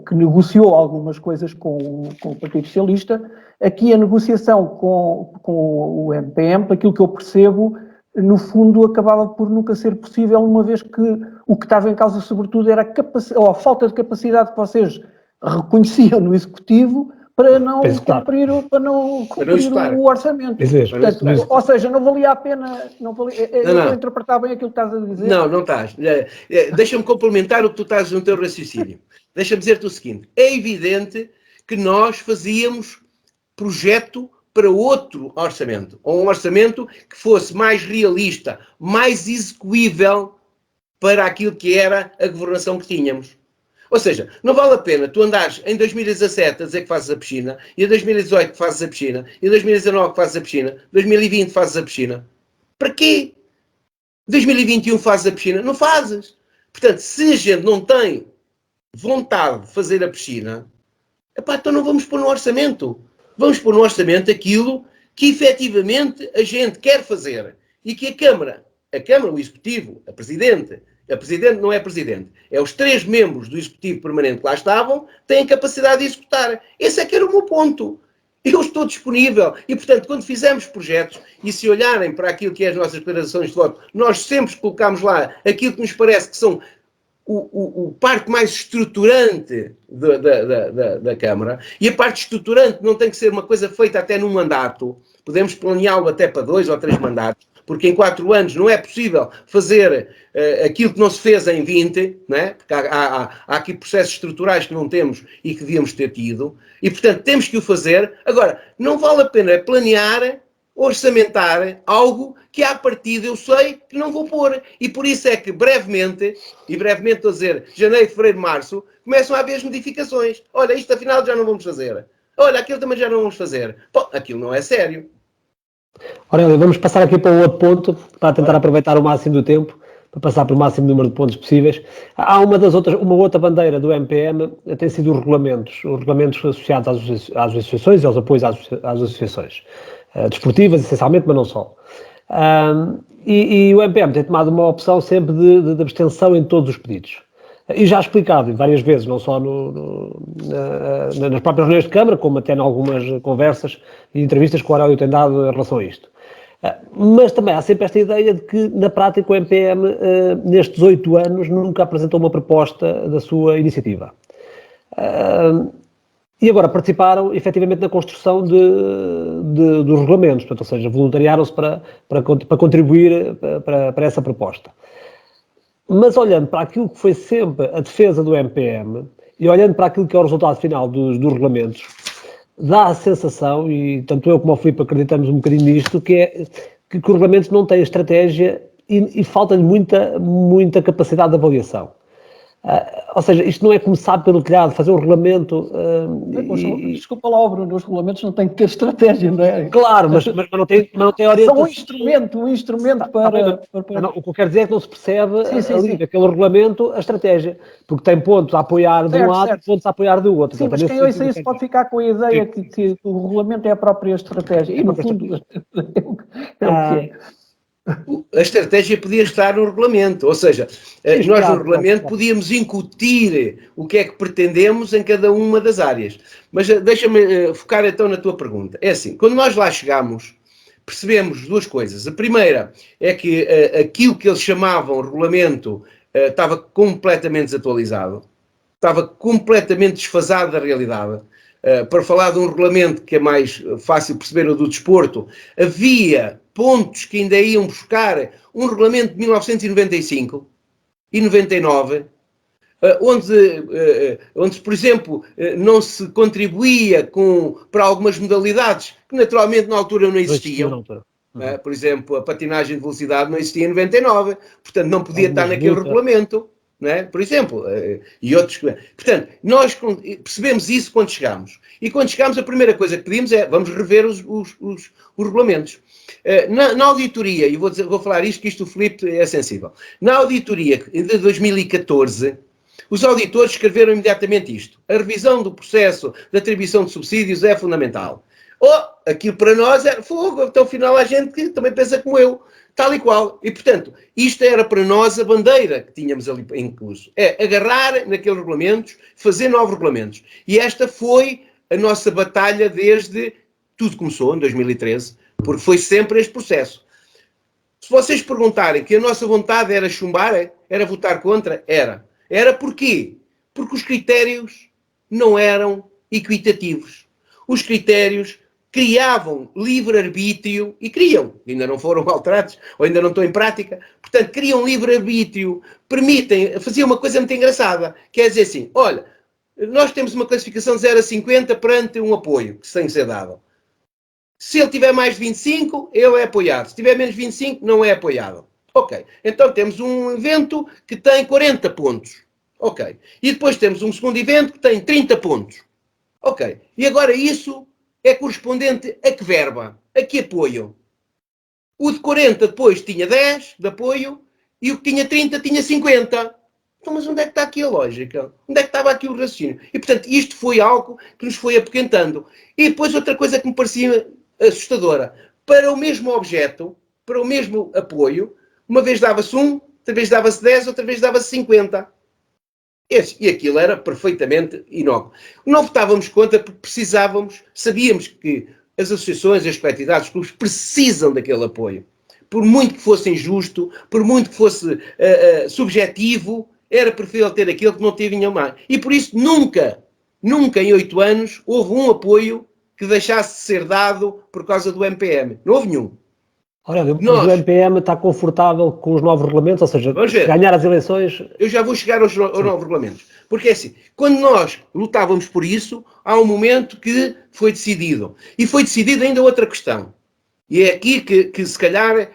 que negociou algumas coisas com o Partido Socialista, aqui a negociação com o MPM, daquilo que eu percebo, no fundo acabava por nunca ser possível, uma vez que o que estava em causa sobretudo era a falta de capacidade que vocês reconheciam no Executivo para não cumprir o orçamento. Portanto, ou seja, não valia a pena... Eu estou a interpretar bem aquilo que estás a dizer. Não estás. Deixa-me complementar o que tu estás no teu raciocínio. Deixa-me dizer-te o seguinte. É evidente que nós fazíamos projeto para outro orçamento. Ou um orçamento que fosse mais realista, mais execuível para aquilo que era a governação que tínhamos. Ou seja, não vale a pena tu andares em 2017 a dizer que fazes a piscina, e em 2018 que fazes a piscina, e em 2019 que fazes a piscina, 2020 fazes a piscina. Para quê? 2021 fazes a piscina? Não fazes. Portanto, se a gente não tem vontade de fazer a piscina, epá, então não vamos pôr no orçamento. Vamos pôr no orçamento aquilo que efetivamente a gente quer fazer e que a Câmara, o Executivo, a Presidente não é Presidente, é os 3 membros do Executivo Permanente que lá estavam, têm capacidade de executar. Esse é que era o meu ponto. Eu estou disponível e, portanto, quando fizermos projetos e se olharem para aquilo que é as nossas declarações de voto, nós sempre colocamos lá aquilo que nos parece que são o parte mais estruturante da Câmara, e a parte estruturante não tem que ser uma coisa feita até num mandato, podemos planeá-lo até para 2 ou 3 mandatos, porque em 4 anos não é possível fazer aquilo que não se fez em 20, não é? Porque há aqui processos estruturais que não temos e que devíamos ter tido, e portanto temos que o fazer. Agora, não vale a pena planear, orçamentar algo que à partida eu sei que não vou pôr. E por isso é que brevemente estou a dizer, janeiro, fevereiro, março, começam a haver as modificações. Olha, isto afinal já não vamos fazer. Olha, aquilo também já não vamos fazer. Pô, aquilo não é sério. Aurélia, vamos passar aqui para um outro ponto, para tentar aproveitar o máximo do tempo, para passar pelo máximo número de pontos possíveis. Há uma outra bandeira do MPM, tem sido os regulamentos associados às associações e aos apoios às associações. Desportivas, essencialmente, mas não só. E o MPM tem tomado uma opção sempre de abstenção em todos os pedidos. E já explicado várias vezes, não só nas próprias reuniões de Câmara, como até em algumas conversas e entrevistas que o Aurélio tem dado em relação a isto. Mas também há sempre esta ideia de que, na prática, o MPM, nestes 8 anos, nunca apresentou uma proposta da sua iniciativa. E agora participaram, efetivamente, na construção dos regulamentos, portanto, ou seja, voluntariaram-se para contribuir para essa proposta. Mas olhando para aquilo que foi sempre a defesa do MPM e olhando para aquilo que é o resultado final dos regulamentos, dá a sensação, e tanto eu como o Filipe acreditamos um bocadinho nisto, que os regulamentos não têm estratégia e falta-lhe muita capacidade de avaliação. Ou seja, isto não é começar pelo telhado, fazer um regulamento... Desculpa lá, Bruno, os regulamentos não têm que ter estratégia, não é? Claro, mas não tem orientação. São um instrumento para... O que eu quero dizer é que não se percebe naquele regulamento a estratégia, porque tem pontos a apoiar de um lado e pontos a apoiar do outro. Sim, mas quem ouça isso pode ficar com a ideia que o regulamento é a própria estratégia, e no fundo é o que é. A estratégia podia estar no regulamento, ou seja, nós no regulamento podíamos incutir o que é que pretendemos em cada uma das áreas. Mas deixa-me focar então na tua pergunta. É assim, quando nós lá chegamos, percebemos 2 coisas. A primeira é que aquilo que eles chamavam regulamento estava completamente desatualizado, estava completamente desfasado da realidade. Para falar de um regulamento que é mais fácil perceber, o do desporto, havia pontos que ainda iam buscar um regulamento de 1995 e 99, onde, por exemplo, não se contribuía para algumas modalidades que naturalmente na altura não existiam. Por exemplo, a patinagem de velocidade não existia em 99, portanto não podia estar naquele regulamento. Não é? Por exemplo, e outros. Portanto, nós percebemos isso quando chegamos. E quando chegamos, a primeira coisa que pedimos é vamos rever os regulamentos. Na auditoria, e vou falar isto, que isto o Filipe é sensível. Na auditoria de 2014, os auditores escreveram imediatamente isto. A revisão do processo de atribuição de subsídios é fundamental. Aquilo para nós é fogo, então afinal há gente que também pensa como eu. Tal e qual. E, portanto, isto era para nós a bandeira que tínhamos ali em curso. É agarrar naqueles regulamentos, fazer novos regulamentos. E esta foi a nossa batalha desde... Tudo começou em 2013, porque foi sempre este processo. Se vocês perguntarem que a nossa vontade era chumbar, era votar contra, era. Era porquê? Porque os critérios não eram equitativos. Os critérios criavam livre-arbítrio, e criam, ainda não foram alterados, ou ainda não estão em prática, portanto, criam livre-arbítrio, faziam uma coisa muito engraçada, quer dizer assim, olha, nós temos uma classificação de 0 a 50 perante um apoio, que tem que ser dado. Se ele tiver mais de 25, ele é apoiado. Se tiver menos de 25, não é apoiado. Ok, então temos um evento que tem 40 pontos. Ok, e depois temos um segundo evento que tem 30 pontos. Ok, e agora isso é correspondente a que verba? A que apoio? O de 40 depois tinha 10 de apoio e o que tinha 30 tinha 50. Então, mas onde é que está aqui a lógica? Onde é que estava aqui o raciocínio? E, portanto, isto foi algo que nos foi apoquentando. E depois outra coisa que me parecia assustadora. Para o mesmo objeto, para o mesmo apoio, uma vez dava-se 1, outra vez dava-se 10, outra vez dava-se 50. E aquilo era perfeitamente inócuo. Não votávamos contra porque precisávamos, sabíamos que as associações, as coletividades, os clubes precisam daquele apoio. Por muito que fosse injusto, por muito que fosse subjetivo, era preferível ter aquilo que não tinha mais. E por isso nunca em 8 anos, houve um apoio que deixasse de ser dado por causa do MPM. Não houve nenhum. Olha, o MPM está confortável com os novos regulamentos, ou seja, ganhar as eleições... Eu já vou chegar aos novos regulamentos. Porque é assim, quando nós lutávamos por isso, há um momento que foi decidido. E foi decidido ainda outra questão. E é aqui que se calhar,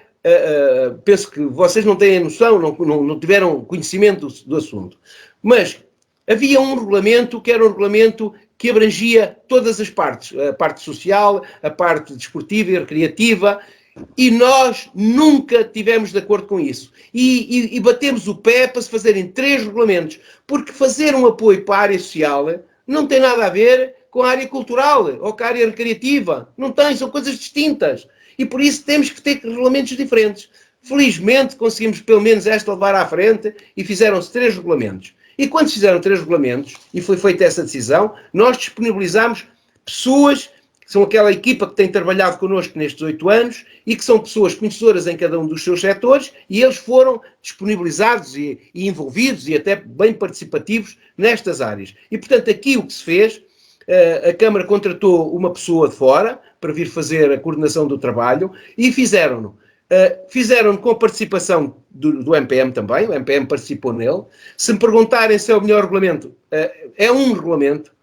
penso que vocês não têm noção, não tiveram conhecimento do assunto. Mas havia um regulamento que era um regulamento que abrangia todas as partes. A parte social, a parte desportiva e recreativa. E nós nunca tivemos de acordo com isso. E batemos o pé para se fazerem 3 regulamentos. Porque fazer um apoio para a área social não tem nada a ver com a área cultural ou com a área recreativa. Não tem, são coisas distintas. E por isso temos que ter regulamentos diferentes. Felizmente conseguimos pelo menos esta levar à frente e fizeram-se 3 regulamentos. E quando se fizeram 3 regulamentos e foi feita essa decisão, nós disponibilizámos pessoas... São aquela equipa que tem trabalhado connosco nestes 8 anos e que são pessoas conhecedoras em cada um dos seus setores e eles foram disponibilizados e envolvidos e até bem participativos nestas áreas. E, portanto, aqui o que se fez, a Câmara contratou uma pessoa de fora para vir fazer a coordenação do trabalho e fizeram-no. Fizeram-no com a participação do MPM também, o MPM participou nele. Se me perguntarem se é o melhor regulamento, é um regulamento.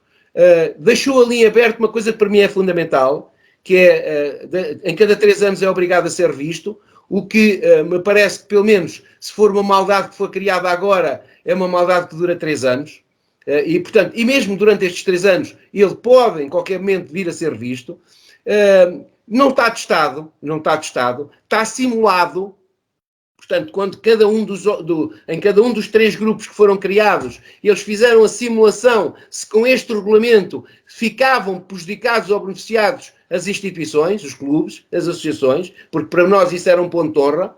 Deixou ali em aberto uma coisa que para mim é fundamental, que é, em cada 3 anos é obrigado a ser visto, o que me parece que, pelo menos, se for uma maldade que foi criada agora, é uma maldade que dura 3 anos, e, portanto, e mesmo durante estes 3 anos, ele pode, em qualquer momento, vir a ser visto. Não está testado, está simulado. Portanto, quando em cada um dos 3 grupos que foram criados, eles fizeram a simulação se com este regulamento ficavam prejudicados ou beneficiados as instituições, os clubes, as associações, porque para nós isso era um ponto de honra,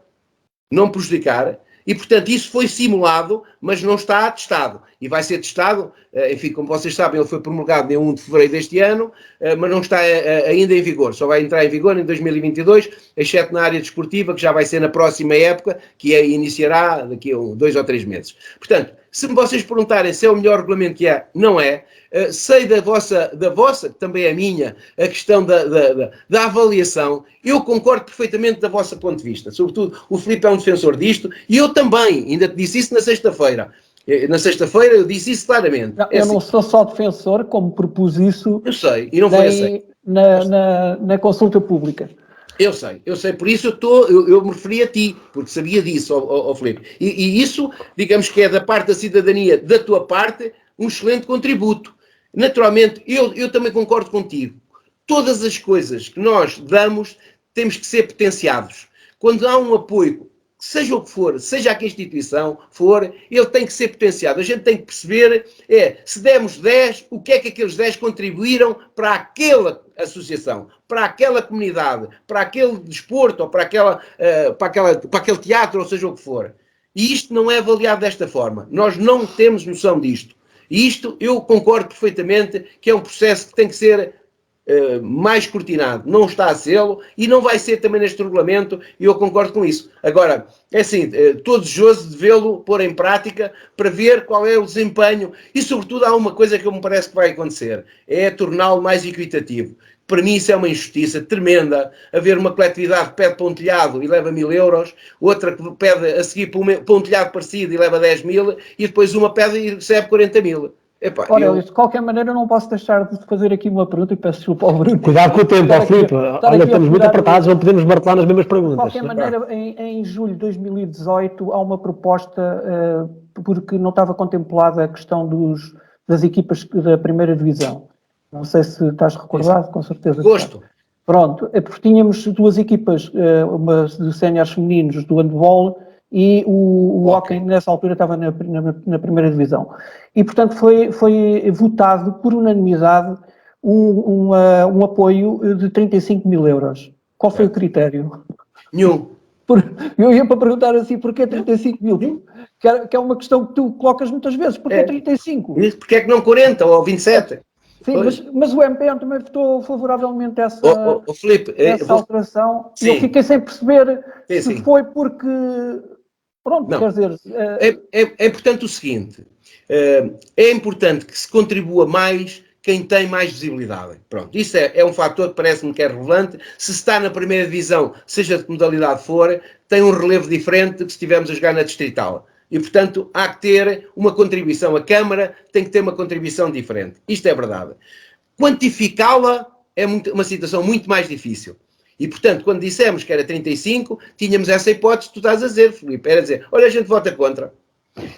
não prejudicar. E, portanto, isso foi simulado, mas não está testado. E vai ser testado, enfim, como vocês sabem, ele foi promulgado em 1 de fevereiro deste ano, mas não está ainda em vigor. Só vai entrar em vigor em 2022, exceto na área desportiva, que já vai ser na próxima época, que iniciará daqui a 2 ou 3 meses. Portanto, se vocês perguntarem se é o melhor regulamento que é, não é. Sei da vossa, que também é minha, a questão da avaliação. Eu concordo perfeitamente da vossa ponto de vista. Sobretudo, o Filipe é um defensor disto, e eu também, ainda te disse isso na sexta-feira. Na sexta-feira eu disse isso claramente. Não, eu não sou só defensor, como propus isso. Eu sei, e não foi aceito. Na consulta pública. Eu sei, por isso eu me referi a ti, porque sabia disso, ao Filipe. E isso, digamos que é da parte da cidadania, da tua parte, um excelente contributo. Naturalmente, eu também concordo contigo. Todas as coisas que nós damos, temos que ser potenciados. Quando há um apoio, seja o que for, seja a que instituição for, ele tem que ser potenciado. A gente tem que perceber, se demos 10, o que é que aqueles 10 contribuíram para aquela associação, para aquela comunidade, para aquele desporto, ou para aquele teatro, ou seja o que for. E isto não é avaliado desta forma. Nós não temos noção disto. E isto eu concordo perfeitamente que é um processo que tem que ser mais escrutinado. Não está a sê-lo e não vai ser também neste regulamento, e eu concordo com isso. Agora, é assim, estou desejoso de vê-lo pôr em prática para ver qual é o desempenho e, sobretudo, há uma coisa que me parece que vai acontecer, é torná-lo mais equitativo. Para mim isso é uma injustiça tremenda, haver uma coletividade que pede para um telhado e leva 1000 euros, outra que pede a seguir para um telhado parecido e leva 10.000, e depois uma pede e recebe 40.000. Epá, Ora, de qualquer maneira não posso deixar de fazer aqui uma pergunta e peço desculpa ao Bruno. Cuidado com o tempo, Filipe. Olha, estamos muito apertados, não podemos martelar nas mesmas perguntas. De qualquer maneira, em julho de 2018 há uma proposta, porque não estava contemplada a questão das equipas da primeira divisão. Não sei se estás recordado, com certeza. Gosto. Pronto, porque tínhamos 2 equipas, uma de séniores femininos do handball e o Hóquem, nessa altura, estava na primeira divisão. E, portanto, foi votado por unanimidade um apoio de 35 mil euros. Qual foi o critério? Nenhum. Eu ia para perguntar assim, porquê 35 mil? Que é uma questão que tu colocas muitas vezes. Porquê 35? Porquê é que não 40 ou 27? Sim, mas o MPM também votou favoravelmente essa Filipe, alteração. Sim. E eu fiquei sem perceber se Sim. foi porque... Pronto, Não. quer dizer... É importante o seguinte, é importante que se contribua mais quem tem mais visibilidade. Pronto, isso é um fator que parece-me que é relevante. Se está na primeira divisão, seja de que modalidade for, tem um relevo diferente do que se estivermos a jogar na distrital. E, portanto, há que ter uma contribuição. A Câmara tem que ter uma contribuição diferente. Isto é verdade. Quantificá-la é uma situação muito mais difícil. E, portanto, quando dissemos que era 35, tínhamos essa hipótese que tu estás a dizer, Filipe. Era dizer, olha, a gente vota contra.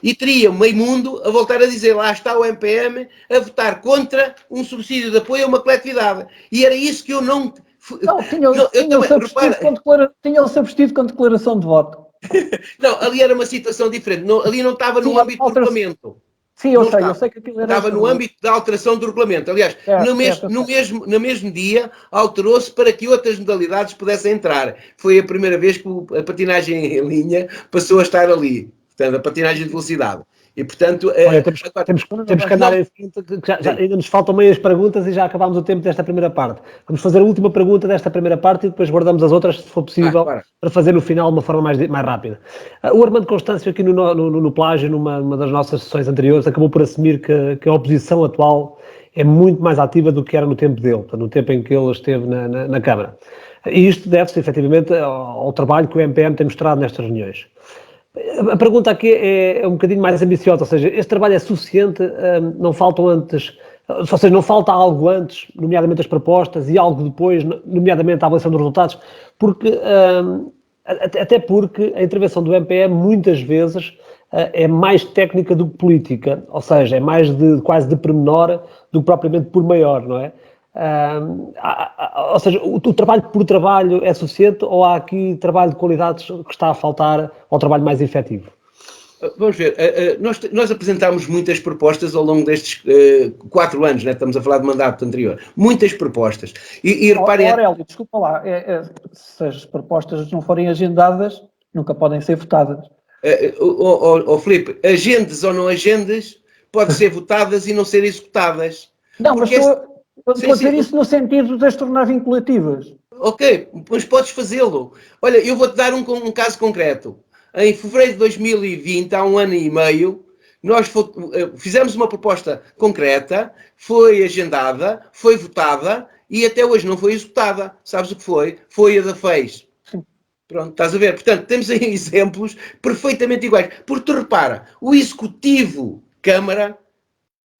E teria o meio mundo a voltar a dizer, lá está o MPM a votar contra um subsídio de apoio a uma coletividade. E era isso que eu não... Tinham-se abstido com declaração de voto. Não, ali era uma situação diferente. Ali não estava no âmbito do regulamento. Sim, eu sei que aquilo era... Estava no âmbito da alteração do regulamento. Aliás, no mesmo dia, alterou-se para que outras modalidades pudessem entrar. Foi a primeira vez que a patinagem em linha passou a estar ali. Portanto, a patinagem de velocidade. E, portanto... Olha, temos que andar em frente, que já ainda nos faltam meias perguntas e já acabámos o tempo desta primeira parte. Vamos fazer a última pergunta desta primeira parte e depois guardamos as outras, se for possível, para fazer no final de uma forma mais rápida. O Armando Constâncio, aqui no Plágio, numa das nossas sessões anteriores, acabou por assumir que a oposição atual é muito mais ativa do que era no tempo dele, portanto, no tempo em que ele esteve na Câmara. E isto deve-se, efetivamente, ao trabalho que o MPM tem mostrado nestas reuniões. A pergunta aqui é um bocadinho mais ambiciosa, ou seja, este trabalho é suficiente, não faltam antes, ou seja, não falta algo antes, nomeadamente as propostas, e algo depois, nomeadamente a avaliação dos resultados, porque, até porque a intervenção do MPM muitas vezes é mais técnica do que política, ou seja, é mais quase de pormenor do que propriamente por maior, não é? Ou seja, o trabalho por trabalho é suficiente ou há aqui trabalho de qualidades que está a faltar ao trabalho mais efetivo? Vamos ver, nós apresentámos muitas propostas ao longo destes 4 anos, né? Estamos a falar de mandato anterior, muitas propostas. E reparem... Aurélio, desculpa lá, se as propostas não forem agendadas, nunca podem ser votadas. Filipe, agendas ou não agendas, podem ser votadas e não ser executadas. Não, mas estou a dizer isso no sentido de as tornar vinculativas. Ok, mas podes fazê-lo. Olha, eu vou-te dar um caso concreto. Em fevereiro de 2020, há 1 ano e meio, nós fizemos uma proposta concreta, foi agendada, foi votada e até hoje não foi executada. Sabes o que foi? Foi a da FEIS. Pronto, estás a ver? Portanto, temos aí exemplos perfeitamente iguais. Porque tu repara, o Executivo, Câmara,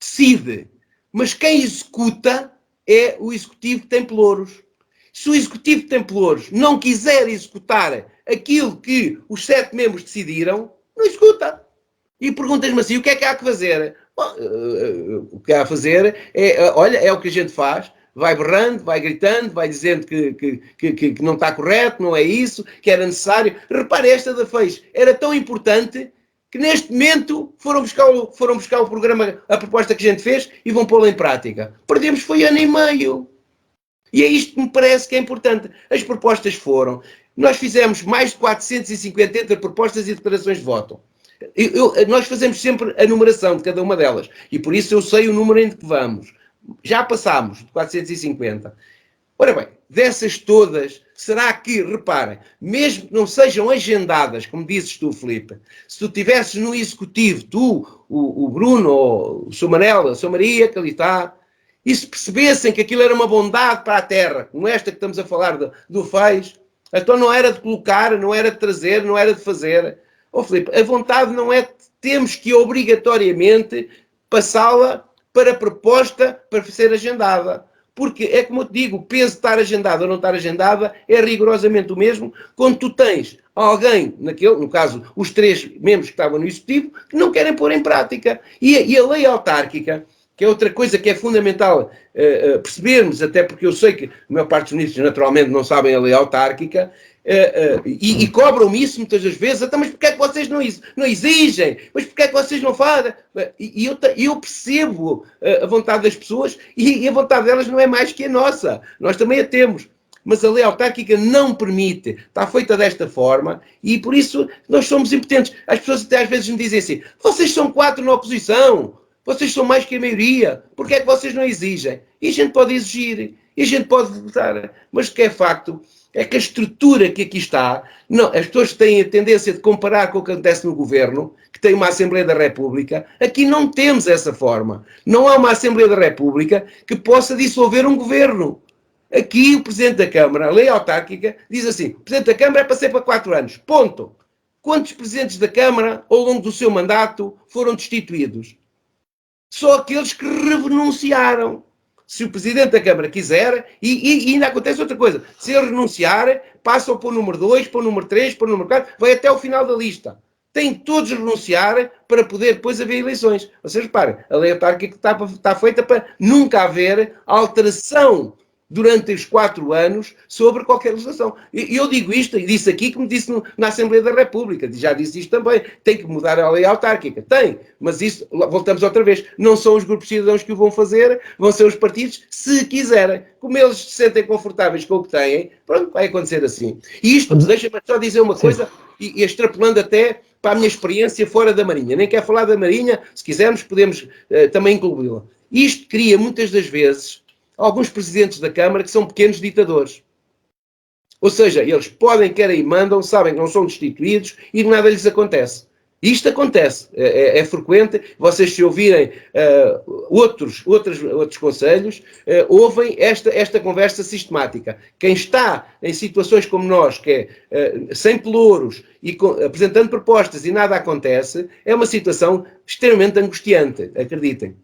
decide, mas quem executa é o Executivo que tem pelouros. Se o Executivo que tem pelouros não quiser executar aquilo que os 7 membros decidiram, não executa. E perguntas-me assim, o que é que há que fazer? Bom, o que há a fazer é o que a gente faz, vai berrando, vai gritando, vai dizendo que não está correto, não é isso, que era necessário. Repare, esta da FEIS era tão importante que neste momento foram buscar o programa, a proposta que a gente fez e vão pô-la em prática. Perdemos foi 1 ano e meio. E é isto que me parece que é importante. As propostas foram. Nós fizemos mais de 450 entre propostas e declarações de voto. Nós fazemos sempre a numeração de cada uma delas. E por isso eu sei o número em que vamos. Já passámos de 450. Ora bem, dessas todas, será que, reparem, mesmo que não sejam agendadas, como dizes tu, Filipe, se tu estivesses no Executivo, tu, o Bruno, o Sr. Manela, a Sra. Maria, que ali está, e se percebessem que aquilo era uma bondade para a terra, como esta que estamos a falar do FEIS, então não era de colocar, não era de trazer, não era de fazer. Filipe, a vontade não é que temos que obrigatoriamente passá-la para a proposta para ser agendada. Porque é como eu te digo, o peso de estar agendada ou não estar agendada é rigorosamente o mesmo quando tu tens alguém, no caso, os 3 membros que estavam no Executivo, que não querem pôr em prática. E a lei autárquica, que é outra coisa que é fundamental percebermos, até porque eu sei que a maior parte dos ministros naturalmente não sabem a lei autárquica, e cobram-me isso muitas das vezes. Então, mas porquê é que vocês não exigem? Mas porquê é que vocês não fazem? E eu percebo a vontade das pessoas, e a vontade delas não é mais que a nossa. Nós também a temos. Mas a lei autárquica não permite. Está feita desta forma e, por isso, nós somos impotentes. As pessoas até às vezes me dizem assim: vocês são 4 na oposição, vocês são mais que a maioria, porquê é que vocês não exigem? E a gente pode exigir, e a gente pode votar. Mas o que é facto é que a estrutura que aqui está, não, as pessoas têm a tendência de comparar com o que acontece no governo, que tem uma Assembleia da República. Aqui não temos essa forma. Não há uma Assembleia da República que possa dissolver um governo. Aqui o Presidente da Câmara, a lei autárquica, diz assim: o Presidente da Câmara é para ser para 4 anos. Ponto. Quantos Presidentes da Câmara, ao longo do seu mandato, foram destituídos? Só aqueles que renunciaram. Se o Presidente da Câmara quiser, e ainda acontece outra coisa, se ele renunciar, passam para o número 2, para o número 3, para o número 4, vai até o final da lista. Têm todos renunciar para poder depois haver eleições. Vocês reparem, a lei autárquica está feita para nunca haver alteração durante os 4 anos sobre qualquer legislação. E eu digo isto, e disse aqui como disse na Assembleia da República, já disse isto também, tem que mudar a lei autárquica. Tem, mas isso, voltamos outra vez, não são os grupos de cidadãos que o vão fazer, vão ser os partidos, se quiserem. Como eles se sentem confortáveis com o que têm, pronto, vai acontecer assim. E isto, deixa-me só dizer uma coisa, e extrapolando até para a minha experiência fora da Marinha. Nem quero falar da Marinha, se quisermos podemos também incluí-la. Isto cria muitas das vezes alguns presidentes da Câmara que são pequenos ditadores. Ou seja, eles podem, querem e mandam, sabem que não são destituídos e nada lhes acontece. Isto acontece, é frequente. Vocês, se ouvirem outros conselhos, ouvem esta conversa sistemática. Quem está em situações como nós, que é sem pelouros e apresentando propostas e nada acontece, é uma situação extremamente angustiante, acreditem.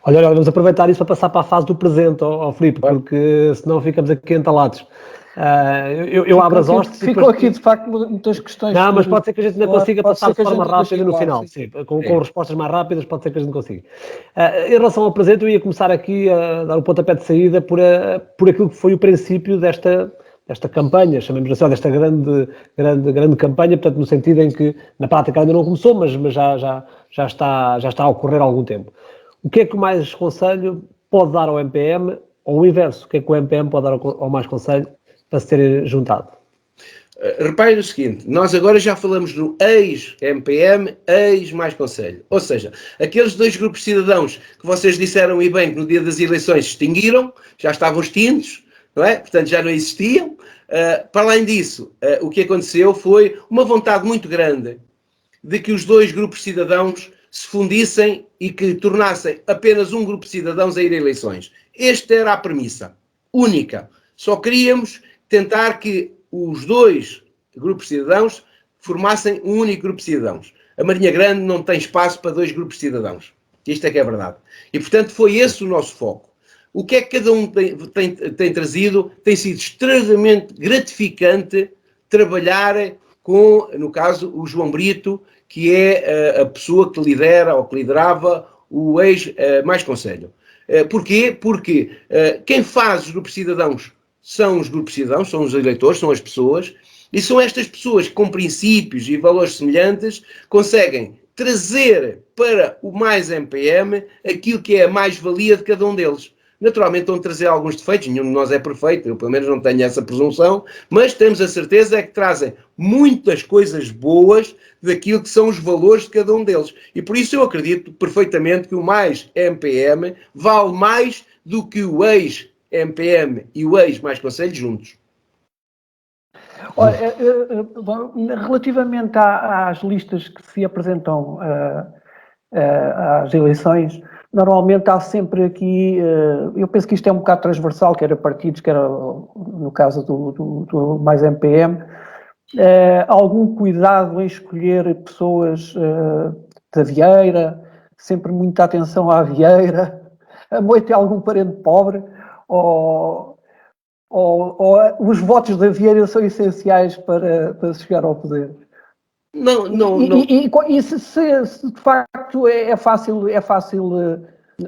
Olha, vamos aproveitar isso para passar para a fase do presente, Filipe, porque senão ficamos aqui entalados. Eu abro as hostes. Ficou aqui, de facto, muitas questões. Não, mas pode ser que a gente ainda consiga passar de forma rápida no final. Sim, com respostas mais rápidas, pode ser que a gente consiga. Em relação ao presente, eu ia começar aqui a dar o pontapé de saída por aquilo que foi o princípio desta campanha, chamemos assim, desta grande campanha, portanto, no sentido em que, na prática, ainda não começou, mas já está a ocorrer há algum tempo. O que é que o Mais Conselho pode dar ao MPM, ou o inverso, o que é que o MPM pode dar ao Mais Conselho para se ter juntado? Reparem no seguinte, nós agora já falamos no ex-MPM, ex-Mais Conselho. Ou seja, aqueles 2 grupos de cidadãos que vocês disseram e bem que no dia das eleições se extinguiram, já estavam extintos, não é? Portanto, já não existiam. Para além disso, o que aconteceu foi uma vontade muito grande de que os 2 grupos de cidadãos se fundissem e que tornassem apenas um grupo de cidadãos a ir a eleições. Esta era a premissa única. Só queríamos tentar que os 2 grupos de cidadãos formassem um único grupo de cidadãos. A Marinha Grande não tem espaço para 2 grupos de cidadãos. Isto é que é verdade. E, portanto, foi esse o nosso foco. O que é que cada um tem trazido? Tem sido extremamente gratificante trabalhar com, no caso, o João Brito, que é a pessoa que lidera ou que liderava o ex-Mais Conselho. Porquê? Porque quem faz os grupos de cidadãos são os grupos de cidadãos, são os eleitores, são as pessoas, e são estas pessoas que, com princípios e valores semelhantes, conseguem trazer para o Mais MPM aquilo que é a mais-valia de cada um deles. Naturalmente vão trazer alguns defeitos, nenhum de nós é perfeito, eu pelo menos não tenho essa presunção, mas temos a certeza que trazem muitas coisas boas daquilo que são os valores de cada um deles. E por isso eu acredito perfeitamente que o Mais MPM vale mais do que o ex-MPM e o ex-Mais Conselho juntos. Olha, relativamente às listas que se apresentam às eleições, normalmente há sempre aqui, eu penso que isto é um bocado transversal, quer a partidos, quer no caso do Mais MPM, algum cuidado em escolher pessoas da Vieira, sempre muita atenção à Vieira, a moita é algum parente pobre, ou os votos da Vieira são essenciais para chegar ao poder? Não. E se de facto é fácil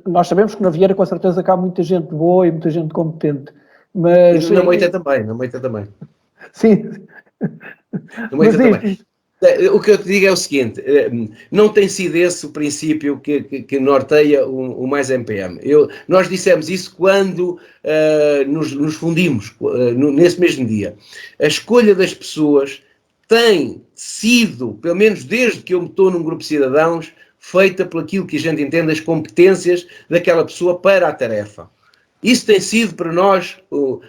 nós sabemos que na Vieira com certeza que há muita gente boa e muita gente competente, mas... Na Moita também, na Moita também. Sim. Na Moita também. O que eu te digo é o seguinte, não tem sido esse o princípio que norteia o Mais MPM. Nós dissemos isso quando nos fundimos, nesse mesmo dia. A escolha das pessoas tem sido, pelo menos desde que eu estou num grupo de cidadãos, feita por aquilo que a gente entende as competências daquela pessoa para a tarefa. Isso tem sido para nós o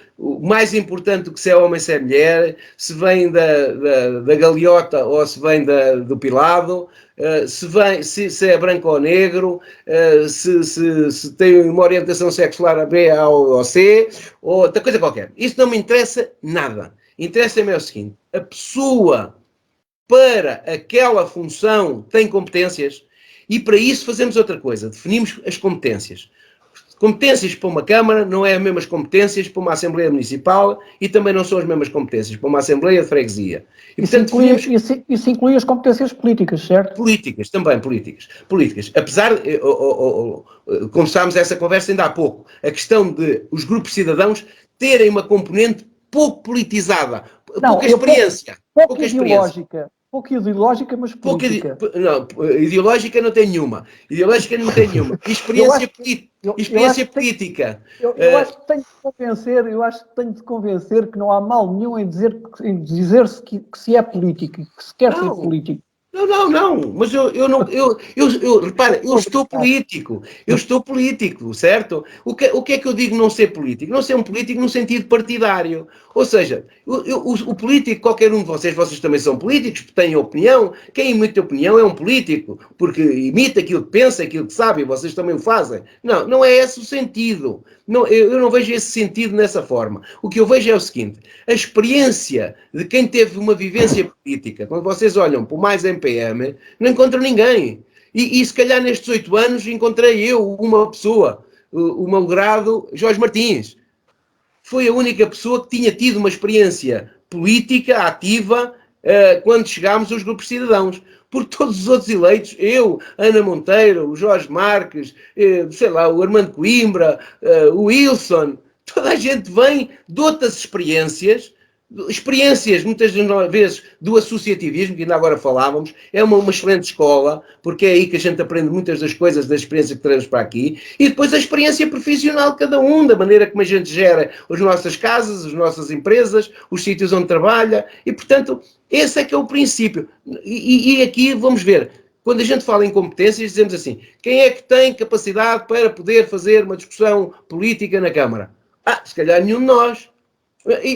mais importante do que se é homem, se é mulher, se vem da galeota ou se vem do pilado, se é branco ou negro, se tem uma orientação sexual a B, A ou C, ou outra coisa qualquer. Isso não me interessa nada. Interessa-me é o seguinte, a pessoa para aquela função tem competências e para isso fazemos outra coisa, definimos as competências. Competências para uma Câmara não é as mesmas competências para uma Assembleia Municipal e também não são as mesmas competências para uma Assembleia de Freguesia. E, portanto, isso inclui as competências políticas, certo? Políticas, também políticas. Apesar, começámos essa conversa ainda há pouco, a questão de os grupos cidadãos terem uma componente pouco politizada, pouca experiência. Pouco ideológica. Pouco ideológica, mas política. Ideológica não tem nenhuma. Ideológica não tem nenhuma. Experiência política. Eu acho que tenho de convencer que não há mal nenhum em dizer-se que se é político, que se quer ser político. Não, mas repara, eu estou político, certo? O que é que eu digo não ser político? Não ser um político no sentido partidário. Ou seja, o político, qualquer um de vocês também são políticos, têm opinião. Quem imita opinião é um político, porque imita aquilo que pensa, aquilo que sabe, e vocês também o fazem. Não é esse o sentido. Eu não vejo esse sentido nessa forma. O que eu vejo é o seguinte, a experiência de quem teve uma vivência política, quando vocês olham para o Mais MPM, não encontram ninguém. E se calhar nestes 8 anos encontrei eu uma pessoa, o malogrado Jorge Martins. Foi a única pessoa que tinha tido uma experiência política ativa quando chegámos aos grupos de cidadãos. Porque todos os outros eleitos, eu, Ana Monteiro, o Jorge Marques, sei lá, o Armando Coimbra, o Wilson, toda a gente vem de outras experiências muitas vezes do associativismo, que ainda agora falávamos, é uma excelente escola, porque é aí que a gente aprende muitas das coisas, da experiência que trazemos para aqui, e depois a experiência profissional de cada um, da maneira como a gente gera as nossas casas, as nossas empresas, os sítios onde trabalha, e portanto, esse é que é o princípio. E aqui vamos ver, quando a gente fala em competências, dizemos assim, quem é que tem capacidade para poder fazer uma discussão política na Câmara? Se calhar nenhum de nós.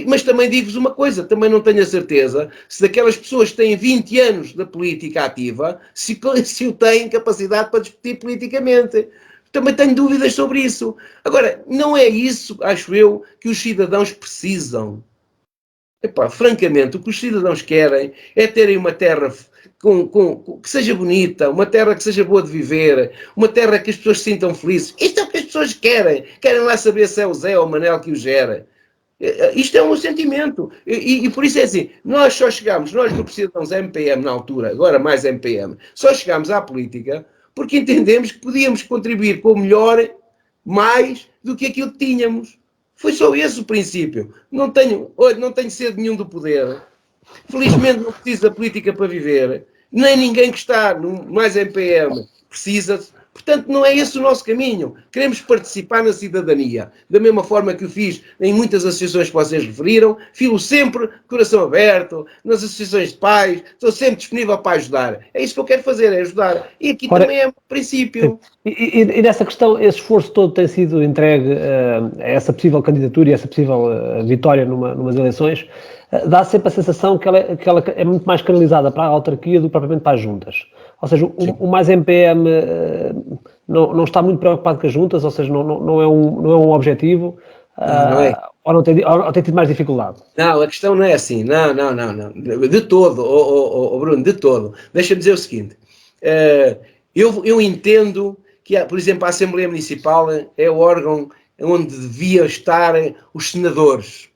Mas também digo-vos uma coisa, também não tenho a certeza se daquelas pessoas que têm 20 anos da política ativa, se o têm capacidade para discutir politicamente. Também tenho dúvidas sobre isso. Agora, não é isso, acho eu, que os cidadãos precisam. Francamente, o que os cidadãos querem é terem uma terra que seja bonita, uma terra que seja boa de viver, uma terra que as pessoas se sintam felizes. Isto é o que as pessoas querem. Querem lá saber se é o Zé ou o Manel que o gera. Isto é um sentimento. E por isso é assim, nós grupos de cidadãos MPM na altura, agora mais MPM, só chegámos à política porque entendemos que podíamos contribuir com o melhor mais do que aquilo que tínhamos. Foi só esse o princípio. Não tenho sede nenhum do poder. Felizmente não preciso da política para viver. Nem ninguém que está no Mais MPM precisa. Portanto, não é esse o nosso caminho. Queremos participar na cidadania. Da mesma forma que o fiz em muitas associações que vocês referiram, filo sempre de coração aberto, nas associações de pais, estou sempre disponível para ajudar. É isso que eu quero fazer, é ajudar. E aqui também é um princípio. E nessa questão, esse esforço todo tem sido entregue a essa possível candidatura e a essa possível vitória numas eleições, dá sempre a sensação que ela é muito mais canalizada para a autarquia do que propriamente para as juntas. Ou seja, o Mais MPM não está muito preocupado com as juntas, ou seja, não é um objetivo, não é. ou tem tido mais dificuldade? Não, a questão não é assim, não. De todo, Bruno, de todo. Deixa-me dizer o seguinte, eu entendo que, por exemplo, a Assembleia Municipal é o órgão onde devia estar os senadores,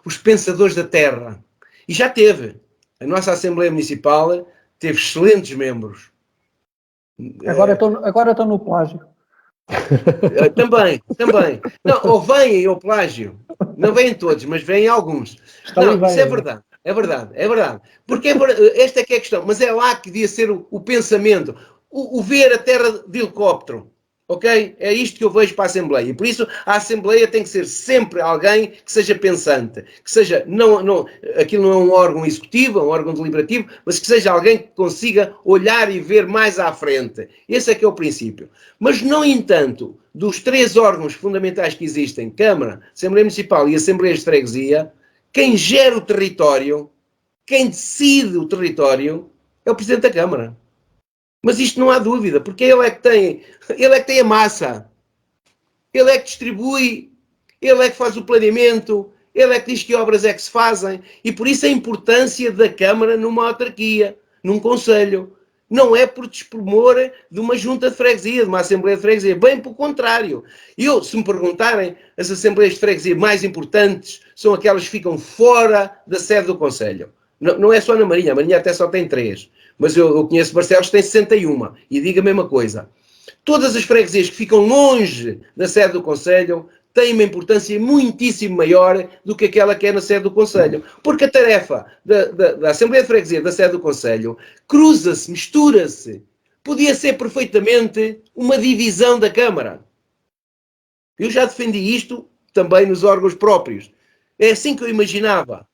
os pensadores da terra. E já teve. A nossa Assembleia Municipal teve excelentes membros. Agora estou no plágio. Também. Não, ou vêm ao plágio. Não vêm todos, mas vêm alguns. Não, isso é verdade. É verdade. Porque esta é que é a questão. Mas é lá que devia ser o pensamento. O ver a terra de helicóptero. Ok? É isto que eu vejo para a Assembleia. E por isso a Assembleia tem que ser sempre alguém que seja pensante. Que seja, aquilo não é um órgão executivo, é um órgão deliberativo, mas que seja alguém que consiga olhar e ver mais à frente. Esse é que é o princípio. Mas, no entanto, dos 3 órgãos fundamentais que existem, Câmara, Assembleia Municipal e Assembleia de Freguesia, quem gera o território, quem decide o território, é o Presidente da Câmara. Mas isto não há dúvida, porque ele é que tem a massa. Ele é que distribui, ele é que faz o planeamento, ele é que diz que obras é que se fazem. E por isso a importância da Câmara numa autarquia, num concelho. Não é por desprimor de uma junta de freguesia, de uma Assembleia de Freguesia. Bem pelo contrário. Se me perguntarem, as Assembleias de Freguesia mais importantes são aquelas que ficam fora da sede do concelho. Não é só na Marinha, a Marinha até só tem 3. Mas eu conheço Barcelos que tem 61. E digo a mesma coisa. Todas as freguesias que ficam longe da sede do concelho têm uma importância muitíssimo maior do que aquela que é na sede do concelho. Porque a tarefa da Assembleia de Freguesia, da sede do concelho, cruza-se, mistura-se. Podia ser perfeitamente uma divisão da Câmara. Eu já defendi isto também nos órgãos próprios. É assim que eu imaginava.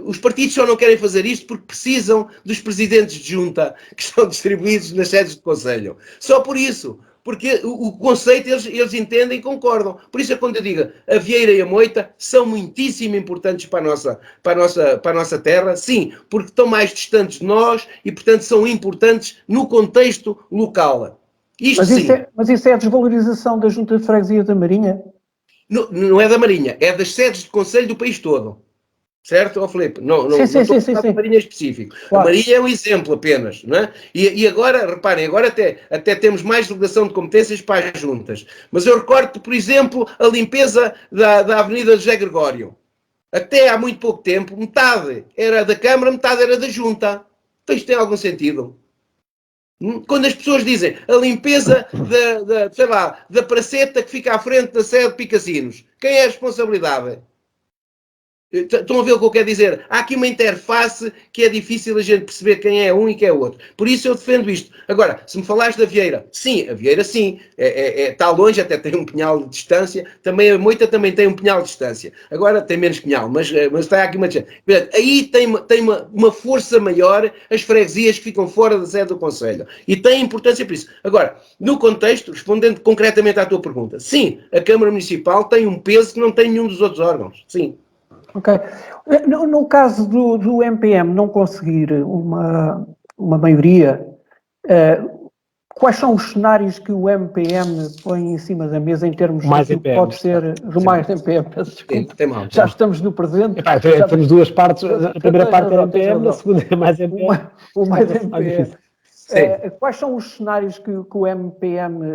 Os partidos só não querem fazer isto porque precisam dos presidentes de junta que estão distribuídos nas sedes de concelho. Só por isso. Porque o conceito eles entendem e concordam. Por isso é quando eu digo a Vieira e a Moita são muitíssimo importantes para a nossa terra, sim, porque estão mais distantes de nós e, portanto, são importantes no contexto local. Mas isso é a desvalorização da Junta de Freguesia da Marinha? Não é da Marinha, é das sedes de concelho do país todo. Certo, Filipe? Não estou a falar de Marinha específico. Claro. A Marinha é um exemplo apenas, não é? E agora, reparem, agora até temos mais delegação de competências para as juntas. Mas eu recordo, por exemplo, a limpeza da Avenida José Gregório. Até há muito pouco tempo, metade era da Câmara, metade era da Junta. Então isto tem algum sentido? Quando as pessoas dizem a limpeza da praceta que fica à frente da sede de Picassinos, quem é a responsabilidade? Estão a ver o que eu quero dizer? Há aqui uma interface que é difícil a gente perceber quem é um e quem é o outro. Por isso eu defendo isto. Agora, se me falares da Vieira, sim, a Vieira sim, está longe, até tem um punhal de distância, também a Moita também tem um punhal de distância. Agora tem menos punhal, mas está aqui uma distância. Aí tem uma força maior as freguesias que ficam fora da sede do concelho. E tem importância por isso. Agora, no contexto, respondendo concretamente à tua pergunta, sim, a Câmara Municipal tem um peso que não tem nenhum dos outros órgãos. Sim. Ok. No caso do MPM não conseguir uma maioria, quais são os cenários que o MPM põe em cima da mesa em termos de que pode ser do mais MPM? Já estamos no presente. Temos duas partes. A primeira parte é MPM, a segunda é mais MPM. O mais MPM. Quais são os cenários que o MPM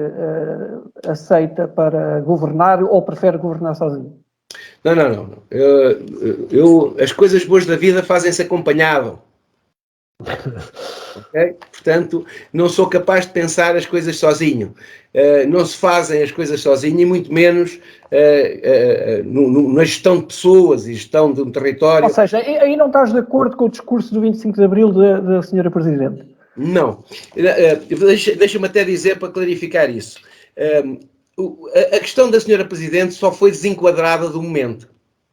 aceita para governar ou prefere governar sozinho? Não. As coisas boas da vida fazem-se acompanhado. Okay? Portanto, não sou capaz de pensar as coisas sozinho. Não se fazem as coisas sozinho e muito menos na gestão de pessoas e gestão de um território. Ou seja, aí não estás de acordo com o discurso do 25 de Abril da Sra. Presidente? Não. Deixa-me até dizer para clarificar isso. A questão da Sra. Presidente só foi desenquadrada do momento,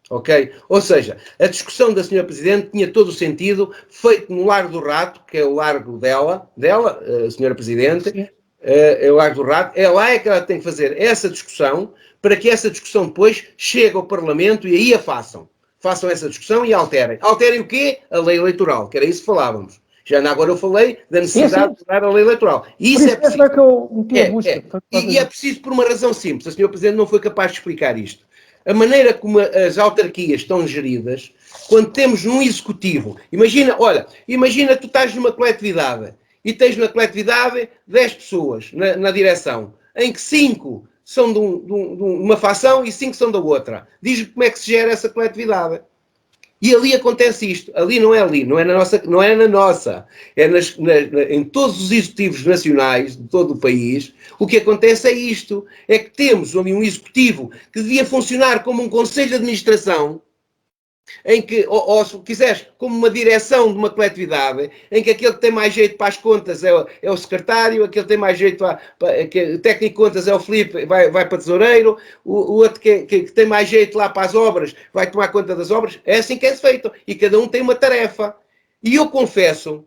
ok? Ou seja, a discussão da Sra. Presidente tinha todo o sentido feito no Largo do Rato, que é o largo dela, a Sra. Presidente, é o Largo do Rato, é lá que ela tem que fazer essa discussão, para que essa discussão depois chegue ao Parlamento e aí a façam. Façam essa discussão e alterem. Alterem o quê? A lei eleitoral, que era isso que falávamos. Já agora eu falei da necessidade de mudar a lei eleitoral. E isso é preciso. Que eu meti a busca. E é preciso por uma razão simples. A Sra. Presidente não foi capaz de explicar isto. A maneira como as autarquias estão geridas, quando temos num executivo, imagina tu estás numa coletividade e tens na coletividade 10 pessoas na direção, em que 5 são de uma facção e 5 são da outra. Diz-me como é que se gera essa coletividade. E ali acontece isto. Ali, não é na nossa. É em todos os executivos nacionais de todo o país. O que acontece é isto. É que temos ali um executivo que devia funcionar como um conselho de administração, em que, ou se quiseres, como uma direção de uma coletividade, em que aquele que tem mais jeito para as contas é o secretário, aquele que tem mais jeito o técnico de contas é o Filipe, vai para tesoureiro, o outro que tem mais jeito lá para as obras vai tomar conta das obras. É assim que é feito. E cada um tem uma tarefa. E eu confesso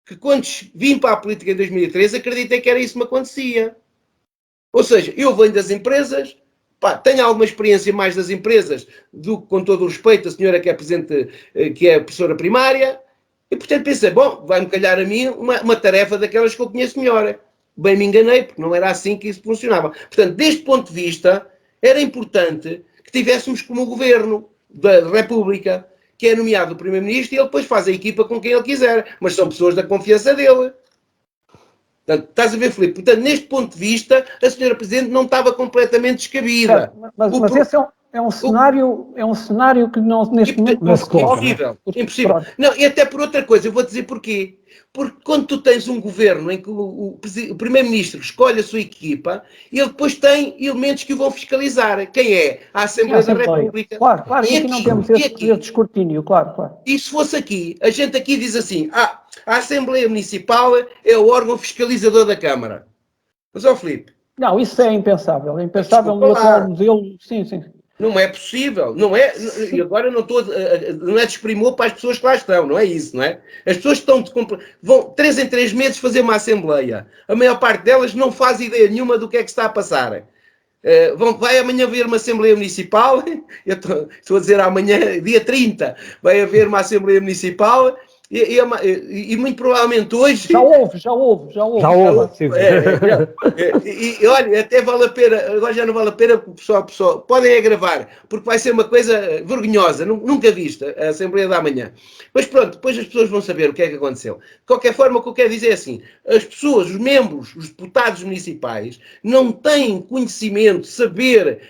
que quando vim para a política em 2013, acreditei que era isso que me acontecia. Ou seja, eu venho das empresas, tenho alguma experiência mais das empresas do que, com todo o respeito, a senhora que é presidente, que é professora primária, e portanto pensei, bom, vai-me calhar a mim uma tarefa daquelas que eu conheço melhor. Bem me enganei, porque não era assim que isso funcionava. Portanto, deste ponto de vista, era importante que tivéssemos como o governo da República, que é nomeado o primeiro-ministro, e ele depois faz a equipa com quem ele quiser, mas são pessoas da confiança dele. Portanto, estás a ver, Filipe? Portanto, neste ponto de vista, a senhora Presidente não estava completamente descabida. Mas esse é um cenário que não, neste momento não se coloca. Impossível. Não, e até por outra coisa, eu vou dizer porquê. Porque quando tu tens um governo em que o Primeiro-Ministro escolhe a sua equipa, ele depois tem elementos que o vão fiscalizar. Quem é? A Assembleia da República. Claro, e aqui não temos esse escrutínio, claro. E se fosse aqui, a gente aqui diz assim, a Assembleia Municipal é o órgão fiscalizador da Câmara. Mas, Filipe... Não, isso é impensável no atual modelo, sim. Não é possível, não é, e agora não é desprimor para as pessoas que lá estão, não é isso, não é? As pessoas vão 3 em 3 meses fazer uma assembleia, a maior parte delas não faz ideia nenhuma do que é que está a passar. Vai amanhã haver uma Assembleia Municipal, eu estou a dizer amanhã, dia 30, vai haver uma Assembleia Municipal. E muito provavelmente hoje... Já houve. E olha, até vale a pena, agora já não vale a pena, pessoal, podem gravar, porque vai ser uma coisa vergonhosa, nunca vista, a Assembleia da Manhã. Mas pronto, depois as pessoas vão saber o que é que aconteceu. De qualquer forma, o que eu quero dizer é assim, as pessoas, os membros, os deputados municipais, não têm conhecimento, saber,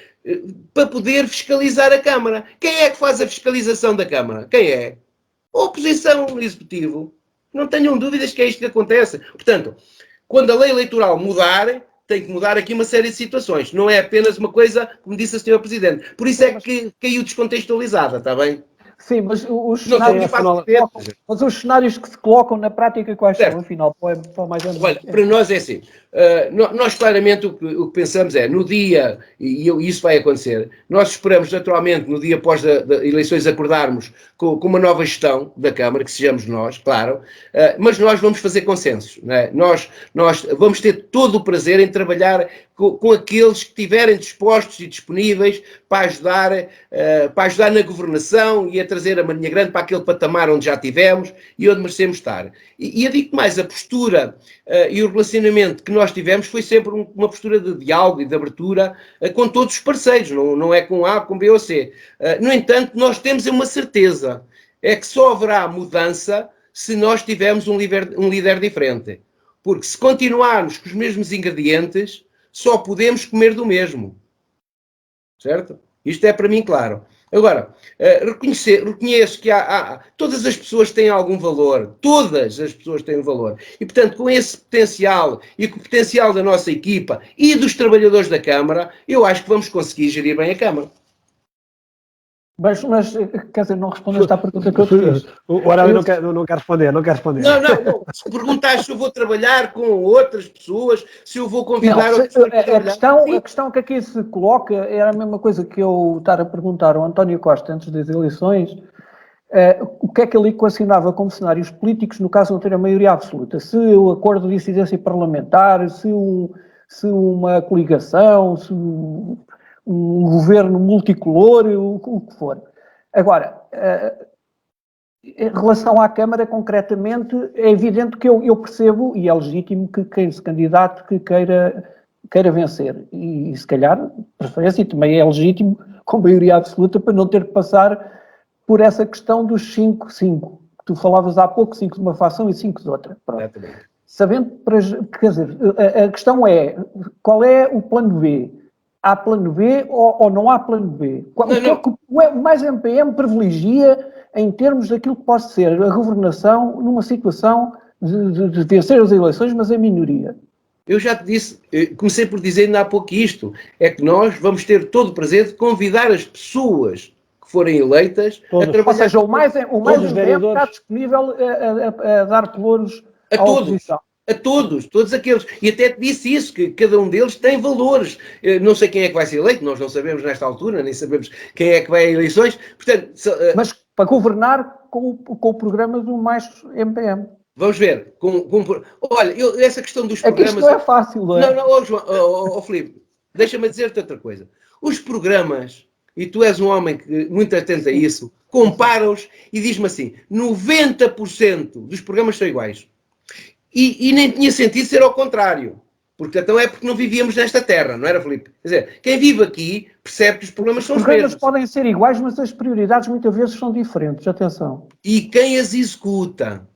para poder fiscalizar a Câmara. Quem é que faz a fiscalização da Câmara? Quem é? A oposição no Executivo. Não tenham dúvidas que é isto que acontece. Portanto, quando a lei eleitoral mudar, tem que mudar aqui uma série de situações. Não é apenas uma coisa, como disse a senhora Presidente. Por isso é que caiu descontextualizada, está bem? Sim, mas os cenários que se colocam na prática, quais são, afinal, para mais anos? Olha, para nós é assim, nós claramente o que pensamos é, no dia, e isso vai acontecer, nós esperamos naturalmente, no dia após as eleições, acordarmos com uma nova gestão da Câmara, que sejamos nós, claro, mas nós vamos fazer consensos, não é? Nós vamos ter todo o prazer em trabalhar com aqueles que estiverem dispostos e disponíveis para ajudar na governação e a trazer a Marinha Grande para aquele patamar onde já tivemos e onde merecemos estar. E eu digo mais, a postura e o relacionamento que nós tivemos foi sempre uma postura de diálogo e de abertura com todos os parceiros, não é com A, com B ou C. No entanto, nós temos uma certeza, é que só haverá mudança se nós tivermos um líder diferente. Porque se continuarmos com os mesmos ingredientes, só podemos comer do mesmo. Certo? Isto é para mim claro. Agora, reconheço que todas as pessoas têm algum valor. Todas as pessoas têm um valor. E, portanto, com esse potencial e com o potencial da nossa equipa e dos trabalhadores da Câmara, eu acho que vamos conseguir gerir bem a Câmara. Mas, quer dizer, não respondeste à pergunta que eu te fiz. O Aurélio não quer responder. Não. Se perguntares se eu vou trabalhar com outras pessoas, se eu vou convidar outras pessoas para trabalhar. A questão que aqui se coloca era a mesma coisa que eu estar a perguntar ao António Costa antes das eleições. O que é que ele equacionava como cenários políticos no caso de não ter a maioria absoluta? Se o acordo de incidência parlamentar, se uma coligação, se um governo multicolor, o que for. Agora, em relação à Câmara, concretamente, é evidente que eu percebo, e é legítimo, que quem se candidate que queira vencer. E se calhar, preferência, e também é legítimo, com maioria absoluta, para não ter que passar por essa questão dos 5-5. Tu falavas há pouco, 5 de uma facção e 5 de outra. Pronto. Sabendo, quer dizer, a questão é, qual é o plano B? Há plano B ou não há plano B? O mais MPM privilegia em termos daquilo que pode ser a governação numa situação de vencer as eleições, mas em minoria. Eu já te disse, comecei por dizer ainda há pouco isto, é que nós vamos ter todo o prazer de convidar as pessoas que forem eleitas a trabalhar. Ou seja, o mais MPM está disponível a dar pelouros à oposição. A todos aqueles. E até te disse isso, que cada um deles tem valores. Não sei quem é que vai ser eleito, nós não sabemos nesta altura, nem sabemos quem é que vai a eleições. Portanto, mas para governar com o programa do mais MPM. Vamos ver. Olha, essa questão dos programas... Isto não é fácil, não é? Não, Filipe, deixa-me dizer-te outra coisa. Os programas, e tu és um homem que muito atento a isso, compara-os e diz-me assim, 90% dos programas são iguais. E nem tinha sentido ser ao contrário. Porque então é porque não vivíamos nesta terra, não era, Filipe? Quer dizer, quem vive aqui percebe que os problemas são os mesmos. Os programas podem ser iguais, mas as prioridades muitas vezes são diferentes. Atenção. E quem as executa?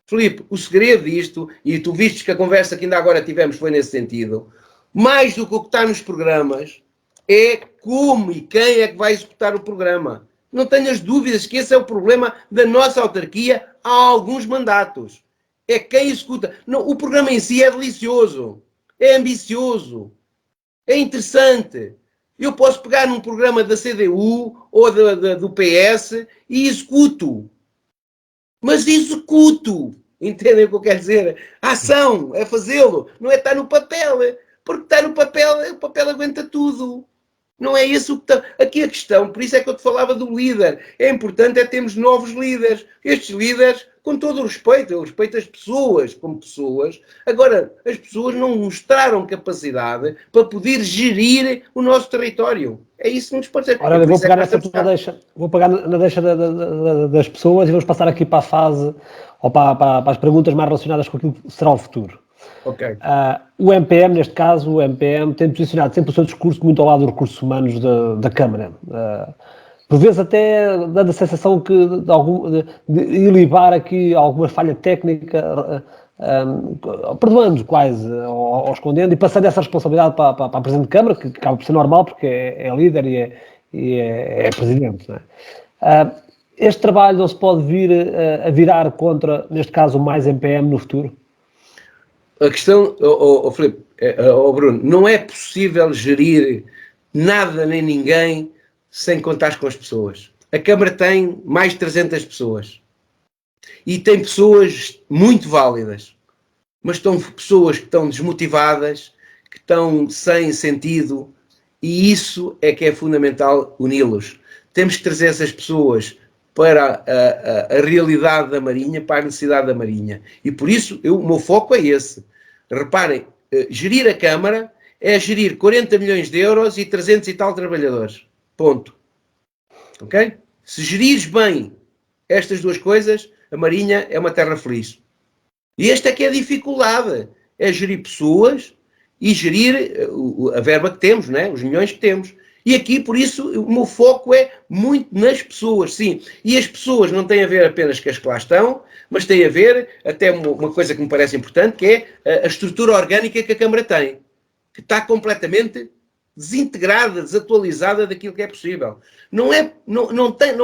Filipe, o segredo disto, e tu vistes que a conversa que ainda agora tivemos foi nesse sentido, mais do que o que está nos programas, é como e quem é que vai executar o programa. Não tenhas dúvidas que esse é o problema da nossa autarquia há alguns mandatos. É quem executa. Não, o programa em si é delicioso, é ambicioso, é interessante. Eu posso pegar num programa da CDU ou do PS e executo. Mas executo. Entendem o que eu quero dizer? A ação é fazê-lo. Não é estar no papel. Porque estar no papel, o papel aguenta tudo. Não é isso o que está... Aqui a questão, por isso é que eu te falava do líder. É importante termos novos líderes. Estes líderes, com todo o respeito, eu respeito as pessoas como pessoas. Agora, as pessoas não mostraram capacidade para poder gerir o nosso território. É isso que nos pode ser. Ora, vou pegar essa vou pegar na deixa das pessoas e vamos passar aqui para a fase, ou para as perguntas mais relacionadas com aquilo que será o futuro. Okay. O MPM, neste caso, o MPM tem posicionado sempre o seu discurso muito ao lado dos recursos humanos da Câmara. Por vezes até dando a sensação que de ilibar aqui alguma falha técnica, perdoando quase, ou escondendo, e passando essa responsabilidade para a Presidente de Câmara, que acaba por ser normal, porque é líder e é Presidente. Não é? Este trabalho não se pode vir a virar contra, neste caso, o mais MPM no futuro? A questão, Filipe, Bruno, não é possível gerir nada nem ninguém sem contar com as pessoas. A Câmara tem mais de 300 pessoas. E tem pessoas muito válidas. Mas estão pessoas que estão desmotivadas, que estão sem sentido. E isso é que é fundamental uni-los. Temos que trazer essas pessoas para a realidade da Marinha, para a necessidade da Marinha. E por isso, o meu foco é esse. Reparem, gerir a Câmara é gerir 40 milhões de euros e 300 e tal trabalhadores. Ponto. Ok? Se gerires bem estas duas coisas, a Marinha é uma terra feliz. E esta é que é a dificuldade. É gerir pessoas e gerir a verba que temos, né? Os milhões que temos. E aqui, por isso, o meu foco é muito nas pessoas, sim. E as pessoas não têm a ver apenas com as que lá estão, mas têm a ver, até uma coisa que me parece importante, que é a estrutura orgânica que a Câmara tem, que está completamente desintegrada, desatualizada daquilo que é possível. Não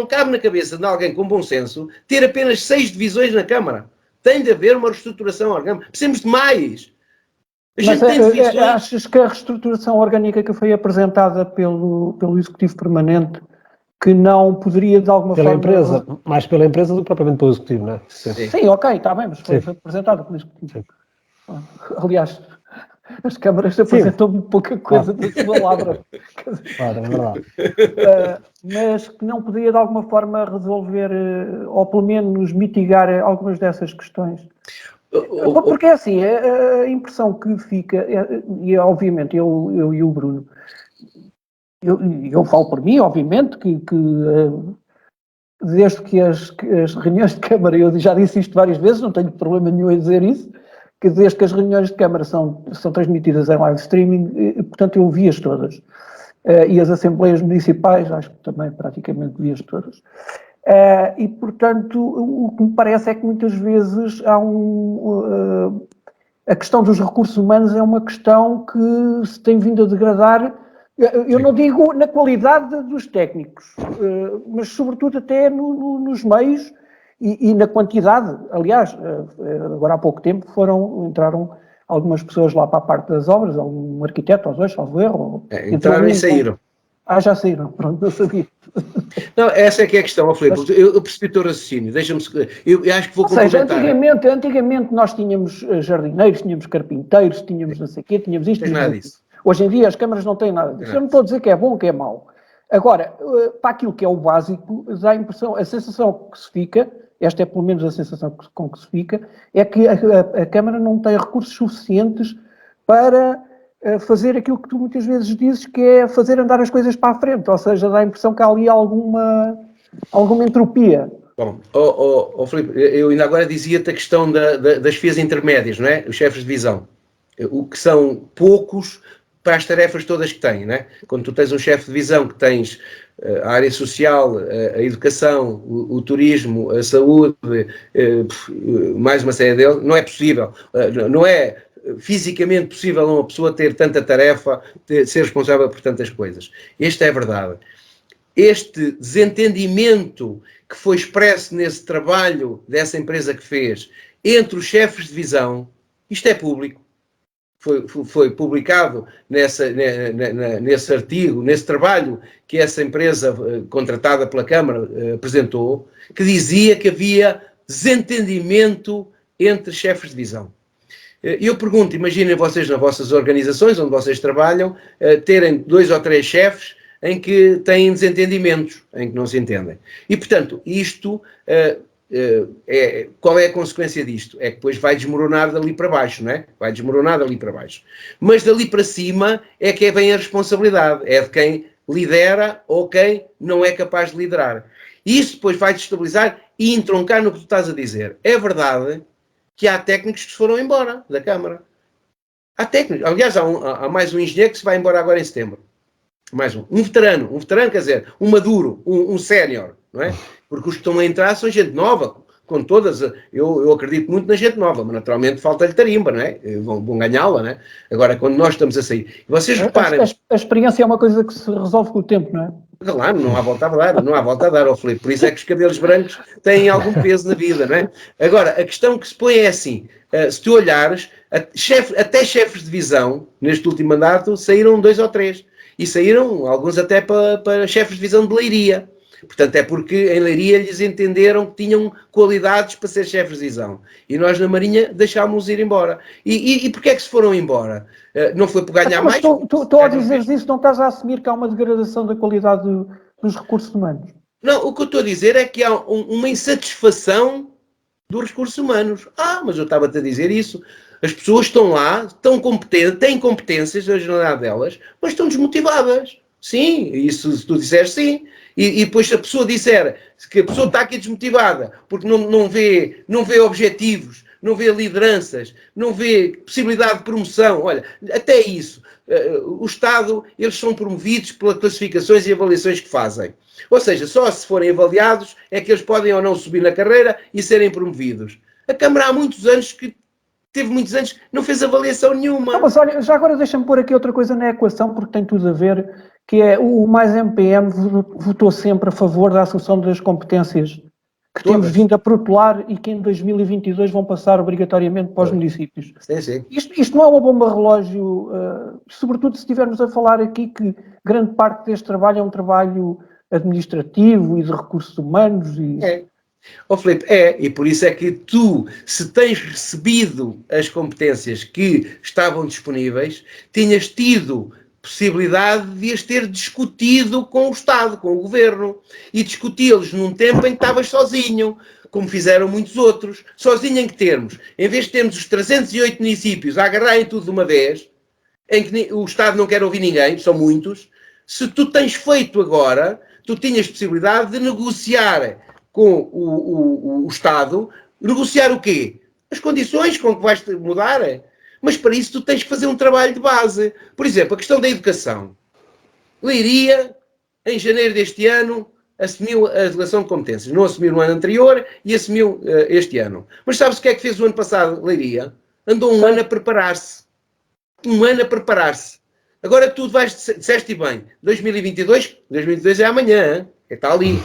cabe na cabeça de alguém com bom senso ter apenas 6 divisões na Câmara. Tem de haver uma reestruturação orgânica. Precisamos de mais. Mas achas que a reestruturação orgânica que foi apresentada pelo Executivo Permanente, que não poderia de alguma forma... empresa, mais pela empresa do que propriamente pelo Executivo, não é? Sim, ok, está bem, mas foi apresentada pelo Executivo. Sim. Aliás, as câmaras apresentam pouca coisa da sua palavra. Claro, é verdade. Mas que não poderia de alguma forma resolver, ou pelo menos mitigar algumas dessas questões. Porque é assim, a impressão que fica, e obviamente eu e o Bruno, eu falo por mim, obviamente, que desde que as reuniões de Câmara, eu já disse isto várias vezes, não tenho problema nenhum em dizer isso, que desde que as reuniões de Câmara são transmitidas em live streaming, portanto eu vi-as todas. E as assembleias municipais, acho que também praticamente vi-as todas. E, portanto, o que me parece é que muitas vezes há a questão dos recursos humanos é uma questão que se tem vindo a degradar Eu não digo na qualidade dos técnicos, mas sobretudo até nos meios e na quantidade. Aliás, agora há pouco tempo entraram algumas pessoas lá para a parte das obras, um arquiteto, ou dois, salvo erro. Entraram e saíram. Já saíram, pronto, não sabia. Não, essa é que é a questão, Filipe. Eu percebi o teu raciocínio, deixa-me... Eu acho que vou complementar. Antigamente nós tínhamos jardineiros, tínhamos carpinteiros, tínhamos não sei o quê, tínhamos isto. Não tens nada disso. Hoje em dia as câmaras não têm nada disso. Eu não estou a dizer que é bom ou que é mau. Agora, para aquilo que é o básico, dá a impressão, a sensação que se fica, esta é pelo menos a sensação com que se fica, é que a Câmara não tem recursos suficientes para fazer aquilo que tu muitas vezes dizes, que é fazer andar as coisas para a frente, ou seja, dá a impressão que há ali alguma entropia. Bom, Filipe, eu ainda agora dizia-te a questão das FIAs intermédias, não é? Os chefes de divisão. O que são poucos para as tarefas todas que têm, não é? Quando tu tens um chefe de divisão que tens a área social, a educação, o turismo, a saúde, mais uma série deles, não é possível, não é fisicamente possível a uma pessoa ter tanta tarefa, ser responsável por tantas coisas. Esta é a verdade. Este desentendimento que foi expresso nesse trabalho dessa empresa que fez entre os chefes de divisão, isto é público. Foi publicado nesse artigo, nesse trabalho que essa empresa contratada pela Câmara apresentou, que dizia que havia desentendimento entre chefes de divisão. Eu pergunto, imaginem vocês nas vossas organizações, onde vocês trabalham, terem 2 ou 3 chefes em que têm desentendimentos, em que não se entendem. E, portanto, isto... qual é a consequência disto? É que depois vai desmoronar dali para baixo, não é? Vai desmoronar dali para baixo. Mas dali para cima é que vem a responsabilidade. É de quem lidera ou quem não é capaz de liderar. E isso depois vai destabilizar e entroncar no que tu estás a dizer. É verdade que há técnicos que se foram embora da Câmara. Há técnicos. Aliás, há mais um engenheiro que se vai embora agora em setembro. Mais um. Um veterano, quer dizer, um maduro, um sénior, não é? Porque os que estão a entrar são gente nova, com todas, eu acredito muito na gente nova, mas naturalmente falta-lhe tarimba, não é? Vão ganhá-la, não é? Agora, quando nós estamos a sair, vocês reparem... A experiência é uma coisa que se resolve com o tempo, não é? Claro, não há volta a dar, ao Filipe, por isso é que os cabelos brancos têm algum peso na vida, não é? Agora, a questão que se põe é assim, se tu olhares, até chefes de divisão, neste último mandato, saíram 2 ou 3, e saíram alguns até para chefes de divisão de Leiria. Portanto, é porque em Leiria lhes entenderam que tinham qualidades para ser chefes de divisão. E nós na Marinha deixámos-los ir embora. E porquê é que se foram embora? Não foi por ganhar mais? Tu ao dizeres isso, não estás a assumir que há uma degradação da qualidade dos recursos humanos? Não, o que eu estou a dizer é que há uma insatisfação dos recursos humanos. Mas eu estava-te a dizer isso. As pessoas estão lá, estão competentes, têm competências, a generalidade delas, mas estão desmotivadas. Sim, isso se tu disseres sim. E depois se a pessoa disser que a pessoa está aqui desmotivada porque não vê objetivos, não vê lideranças, não vê possibilidade de promoção, olha, até isso. O Estado, eles são promovidos pelas classificações e avaliações que fazem. Ou seja, só se forem avaliados é que eles podem ou não subir na carreira e serem promovidos. A Câmara há muitos anos teve muitos anos, não fez avaliação nenhuma. Mas olha, já agora deixa-me pôr aqui outra coisa na equação, porque tem tudo a ver, que é o Mais MPM votou sempre a favor da assunção das competências que temos vindo a protelar e que em 2022 vão passar obrigatoriamente para os municípios. Sim. Isto não é uma bomba relógio, sobretudo se estivermos a falar aqui que grande parte deste trabalho é um trabalho administrativo e de recursos humanos. Filipe, e por isso é que tu, se tens recebido as competências que estavam disponíveis, tinhas tido possibilidade de as ter discutido com o Estado, com o Governo, e discuti-los num tempo em que estavas sozinho, como fizeram muitos outros. Sozinho em que termos? Em vez de termos os 308 municípios a agarrarem tudo de uma vez, em que o Estado não quer ouvir ninguém, são muitos, se tu tens feito agora, tu tinhas possibilidade de negociar com o Estado, negociar o quê? As condições com que vais mudar. Mas para isso tu tens que fazer um trabalho de base. Por exemplo, a questão da educação. Leiria, em janeiro deste ano, assumiu a delegação de competências. Não assumiu no ano anterior e assumiu este ano. Mas sabes o que é que fez o ano passado, Leiria? Andou um ano a preparar-se. Agora tu disseste bem, 2022 é amanhã, hein? Está ali.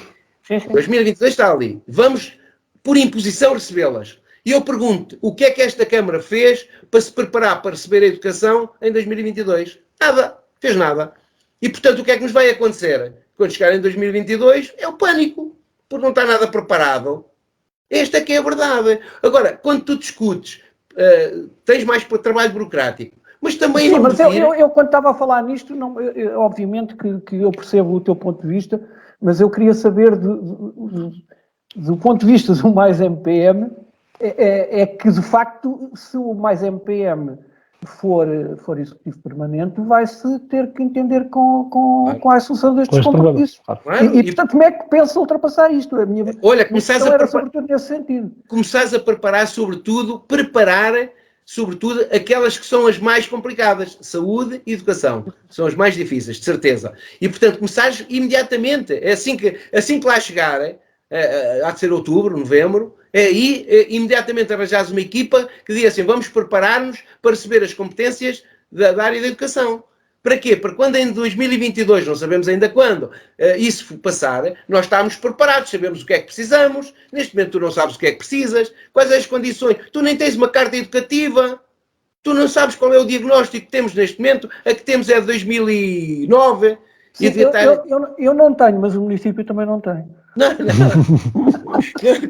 2022 está ali. Vamos, por imposição, recebê-las. E eu pergunto, o que é que esta Câmara fez para se preparar para receber a educação em 2022? Nada. Fez nada. E, portanto, o que é que nos vai acontecer? Quando chegar em 2022, é o pânico. Porque não está nada preparado. Esta é que é a verdade. Agora, quando tu discutes, tens mais trabalho burocrático. Mas também sim, mas eu quando estava a falar nisto, obviamente que eu percebo o teu ponto de vista, mas eu queria saber, do ponto de vista do Mais MPM, é que, de facto, se o Mais MPM for executivo permanente, vai-se ter que entender com a solução destes compromissos. E, portanto, como é que pensa ultrapassar isto? A minha questão era sobretudo nesse sentido. Começares a preparar, sobretudo, aquelas que são as mais complicadas. Saúde e educação. São as mais difíceis, de certeza. E, portanto, começares imediatamente. É assim que lá chegar, há de ser outubro, novembro, aí imediatamente arranjares uma equipa que diga assim, vamos preparar-nos para receber as competências da área da educação. Para quê? Para quando em 2022, não sabemos ainda quando, isso passar, nós estamos preparados, sabemos o que é que precisamos, neste momento tu não sabes o que é que precisas, quais as condições, tu nem tens uma carta educativa, tu não sabes qual é o diagnóstico que temos neste momento, a que temos é de 2009. Sim, eu não tenho, mas o município também não tem. Não.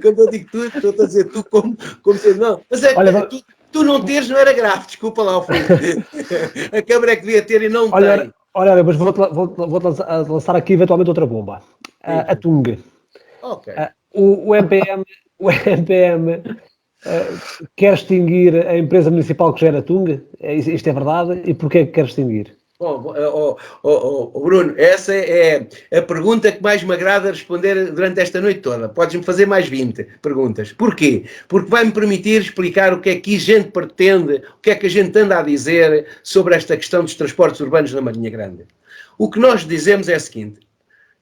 Quando eu digo tu, estou a dizer tu como sendo não. Mas é que tu não teres não era grave, desculpa lá o fundo. A Câmara é que devia ter e não tem. Olha, mas vou-te lançar aqui eventualmente outra bomba. A Tung. Ok. O MPM quer extinguir a empresa municipal que gera Tung? Isto é verdade? E porquê que quer extinguir? Bruno, essa é a pergunta que mais me agrada responder durante esta noite toda. Podes-me fazer mais 20 perguntas. Porquê? Porque vai-me permitir explicar o que é que a gente pretende, o que é que a gente anda a dizer sobre esta questão dos transportes urbanos na Marinha Grande. O que nós dizemos é o seguinte: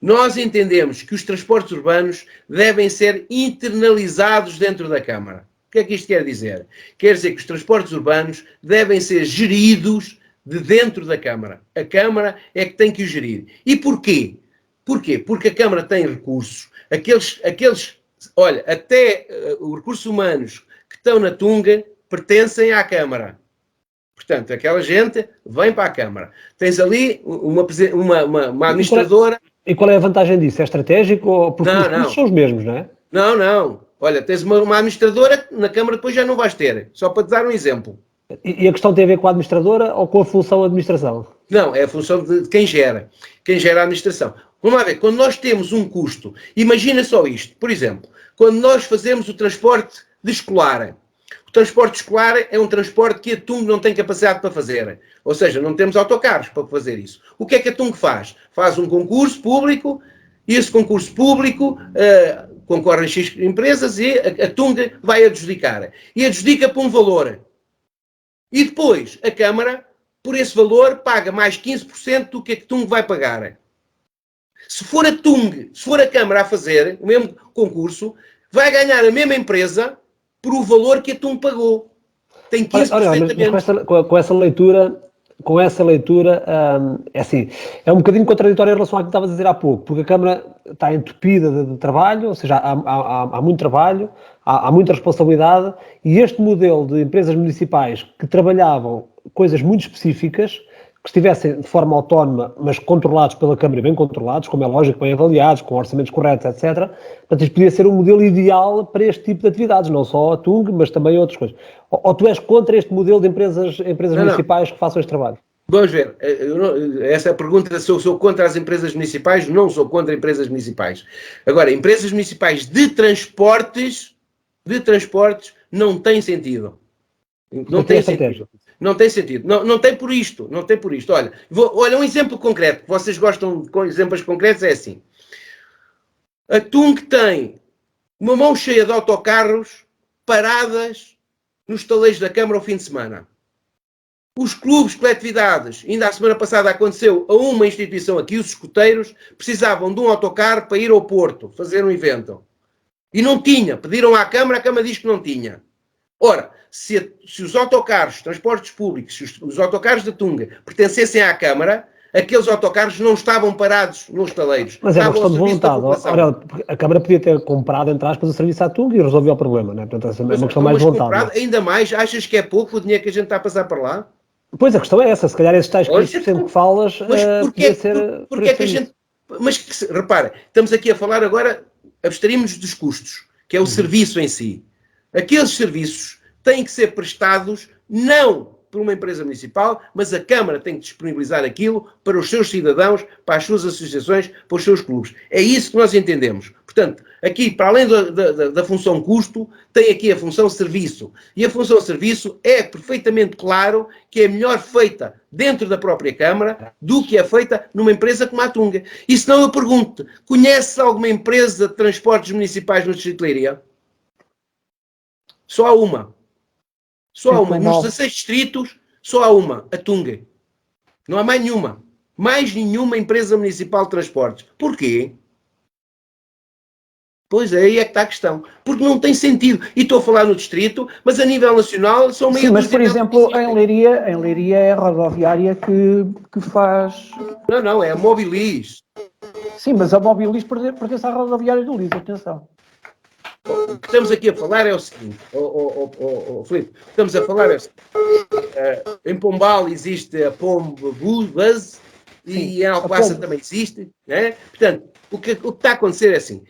nós entendemos que os transportes urbanos devem ser internalizados dentro da Câmara. O que é que isto quer dizer? Quer dizer que os transportes urbanos devem ser geridos de dentro da Câmara. A Câmara é que tem que o gerir. E porquê? Porquê? Porque a Câmara tem recursos, olha, até os recursos humanos que estão na Tunga pertencem à Câmara. Portanto, aquela gente vem para a Câmara. Tens ali uma administradora... E qual é a vantagem disso? É estratégico? Porque os recursos são os mesmos, não é? Não. Olha, tens uma administradora, na Câmara depois já não vais ter. Só para te dar um exemplo. E a questão tem a ver com a administradora ou com a função de administração? Não, é a função de quem gera a administração. Vamos lá ver, quando nós temos um custo, imagina só isto, por exemplo, quando nós fazemos o transporte escolar, o transporte escolar é um transporte que a Tung não tem capacidade para fazer, ou seja, não temos autocarros para fazer isso. O que é que a Tung faz? Faz um concurso público, e esse concurso público concorrem X empresas e a Tung vai adjudicar. E adjudica por um valor. E depois, a Câmara, por esse valor, paga mais 15% do que a Tung vai pagar. Se for a Câmara a fazer o mesmo concurso, vai ganhar a mesma empresa por o valor que a Tung pagou. Tem 15% a menos. Com essa leitura, é assim, é um bocadinho contraditório em relação ao que estavas a dizer há pouco, porque a Câmara está entupida de trabalho, ou seja, há muito trabalho, há muita responsabilidade, e este modelo de empresas municipais que trabalhavam coisas muito específicas, que estivessem de forma autónoma, mas controlados pela Câmara, bem controlados, como é lógico, bem avaliados, com orçamentos corretos, etc. Portanto, isto podia ser um modelo ideal para este tipo de atividades, não só a Tung, mas também outras coisas. Ou tu és contra este modelo de empresas municipais que façam este trabalho? Vamos ver, essa é a pergunta, se eu sou contra as empresas municipais, não sou contra empresas municipais. Agora, empresas municipais de transportes não tem sentido. Não tem sentido. Não tem sentido. Não tem por isto. Olha, um exemplo concreto, que vocês gostam com exemplos concretos, é assim. A Tung tem uma mão cheia de autocarros paradas nos taleiros da Câmara ao fim de semana. Os clubes, coletividades, ainda a semana passada aconteceu a uma instituição aqui, os escoteiros, precisavam de um autocarro para ir ao Porto, fazer um evento. E não tinha. Pediram à Câmara, a Câmara diz que não tinha. Ora, se os autocarros, transportes públicos, se os autocarros da Tunga pertencessem à Câmara, aqueles autocarros não estavam parados nos estaleiros. Mas é uma questão de vontade. Ora, a Câmara podia ter comprado, entre aspas, o serviço à Tunga e resolveu o problema, não é? Portanto, é uma questão mais de vontade. Comprado, ainda mais, achas que é pouco o dinheiro que a gente está a passar para lá? Pois, a questão é essa. Se calhar esses tais 15% que falas, podia ser... Porque é que a gente... Mas, repara, estamos aqui a falar agora, abstraímos dos custos, que é o serviço em si. Aqueles serviços têm que ser prestados, não por uma empresa municipal, mas a Câmara tem que disponibilizar aquilo para os seus cidadãos, para as suas associações, para os seus clubes. É isso que nós entendemos. Portanto, aqui, para além da função custo, tem aqui a função serviço. E a função serviço é perfeitamente claro que é melhor feita dentro da própria Câmara do que é feita numa empresa como a Tunga. E se não, eu pergunto, conhece alguma empresa de transportes municipais no Distrito de Leiria? Só há uma. Só há uma. Nos 16 distritos, só há uma. A Tunga. Não há mais nenhuma. Mais nenhuma empresa municipal de transportes. Porquê? Pois é, aí é que está a questão. Porque não tem sentido. E estou a falar no distrito, mas a nível nacional são meio... Sim, mas por exemplo, em Leiria é a rodoviária que faz... Não, é a Mobilis. Sim, mas a Mobilis pertence à rodoviária do Lis, atenção. O que estamos aqui a falar é o seguinte, Filipe, o que estamos a falar é o seguinte, em Pombal existe a Pombus e em Alcobaça também existe, né? Portanto, o que está a acontecer é assim,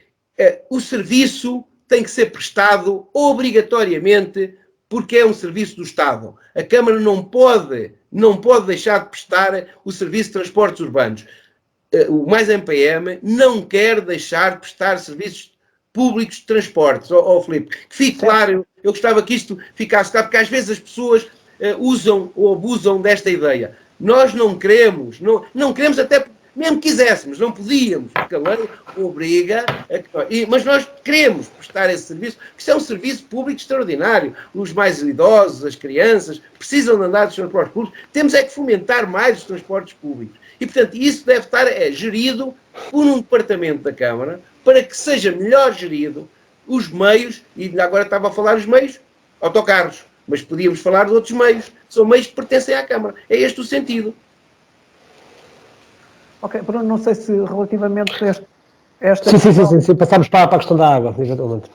o serviço tem que ser prestado obrigatoriamente porque é um serviço do Estado. A Câmara não pode deixar de prestar o serviço de transportes urbanos. O Mais MPM não quer deixar de prestar serviços públicos de transportes, Filipe, que fique claro, eu gostava que isto ficasse claro, porque às vezes as pessoas usam ou abusam desta ideia. Nós não queremos, não queremos até, mesmo quiséssemos, não podíamos, porque a lei obriga, mas nós queremos prestar esse serviço, porque isso é um serviço público extraordinário. Os mais idosos, as crianças, precisam de andar dos transportes públicos, temos é que fomentar mais os transportes públicos. E, portanto, isso deve estar gerido por um departamento da Câmara, para que seja melhor gerido os meios, e agora estava a falar os meios, autocarros, mas podíamos falar de outros meios, são meios que pertencem à Câmara. É este o sentido. Ok, Bruno, não sei se relativamente a esta... Sim, passamos para a questão da água, eventualmente.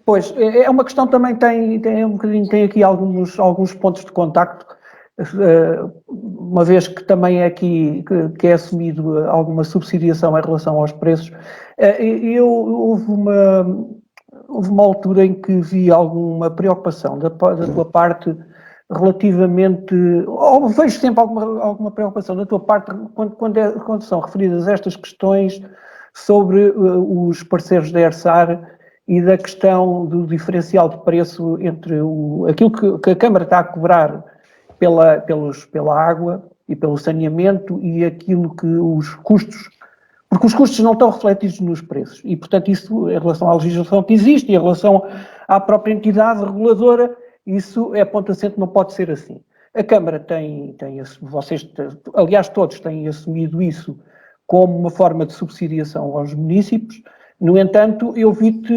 Pois, é uma questão também, tem aqui alguns pontos de contacto, uma vez que também é aqui que é assumido alguma subsidiação em relação aos preços. Houve uma altura em que vi alguma preocupação da tua parte relativamente, ou vejo sempre alguma preocupação da tua parte quando são referidas estas questões sobre os parceiros da ERSAR e da questão do diferencial de preço entre aquilo que a Câmara está a cobrar pela água e pelo saneamento e aquilo que os custos, porque os custos não estão refletidos nos preços e, portanto, isso em relação à legislação que existe e em relação à própria entidade reguladora, isso é ponto assente, não pode ser assim. A Câmara vocês, aliás, todos têm assumido isso como uma forma de subsidiação aos municípios. No entanto, eu vi-te,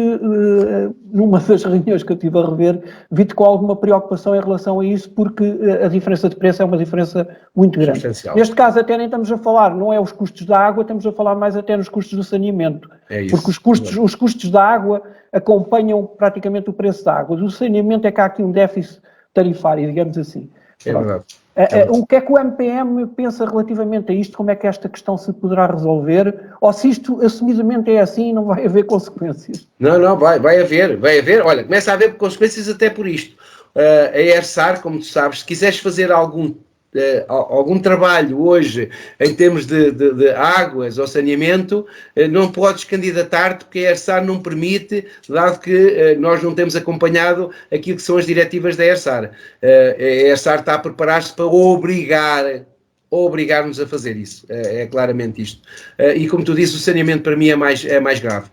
numa das reuniões que eu estive a rever, vi-te com alguma preocupação em relação a isso, porque a diferença de preço é uma diferença muito grande. Neste caso, até nem estamos a falar, não é os custos da água, estamos a falar mais até nos custos do saneamento. É isso. Porque os custos da água acompanham praticamente o preço da água. Do saneamento é que há aqui um déficit tarifário, digamos assim. É verdade. O que é que o MPM pensa relativamente a isto? Como é que esta questão se poderá resolver? Ou se isto assumidamente é assim, não vai haver consequências? Não, vai haver. Olha, começa a haver consequências até por isto. A ERSAR, como tu sabes, se quiseres fazer algum trabalho hoje em termos de águas ou saneamento, não podes candidatar-te porque a ERSAR não permite, dado que nós não temos acompanhado aquilo que são as diretivas da ERSAR. A ERSAR está a preparar-se para obrigar-nos a fazer isso, é claramente isto. E como tu disse, o saneamento para mim é mais grave.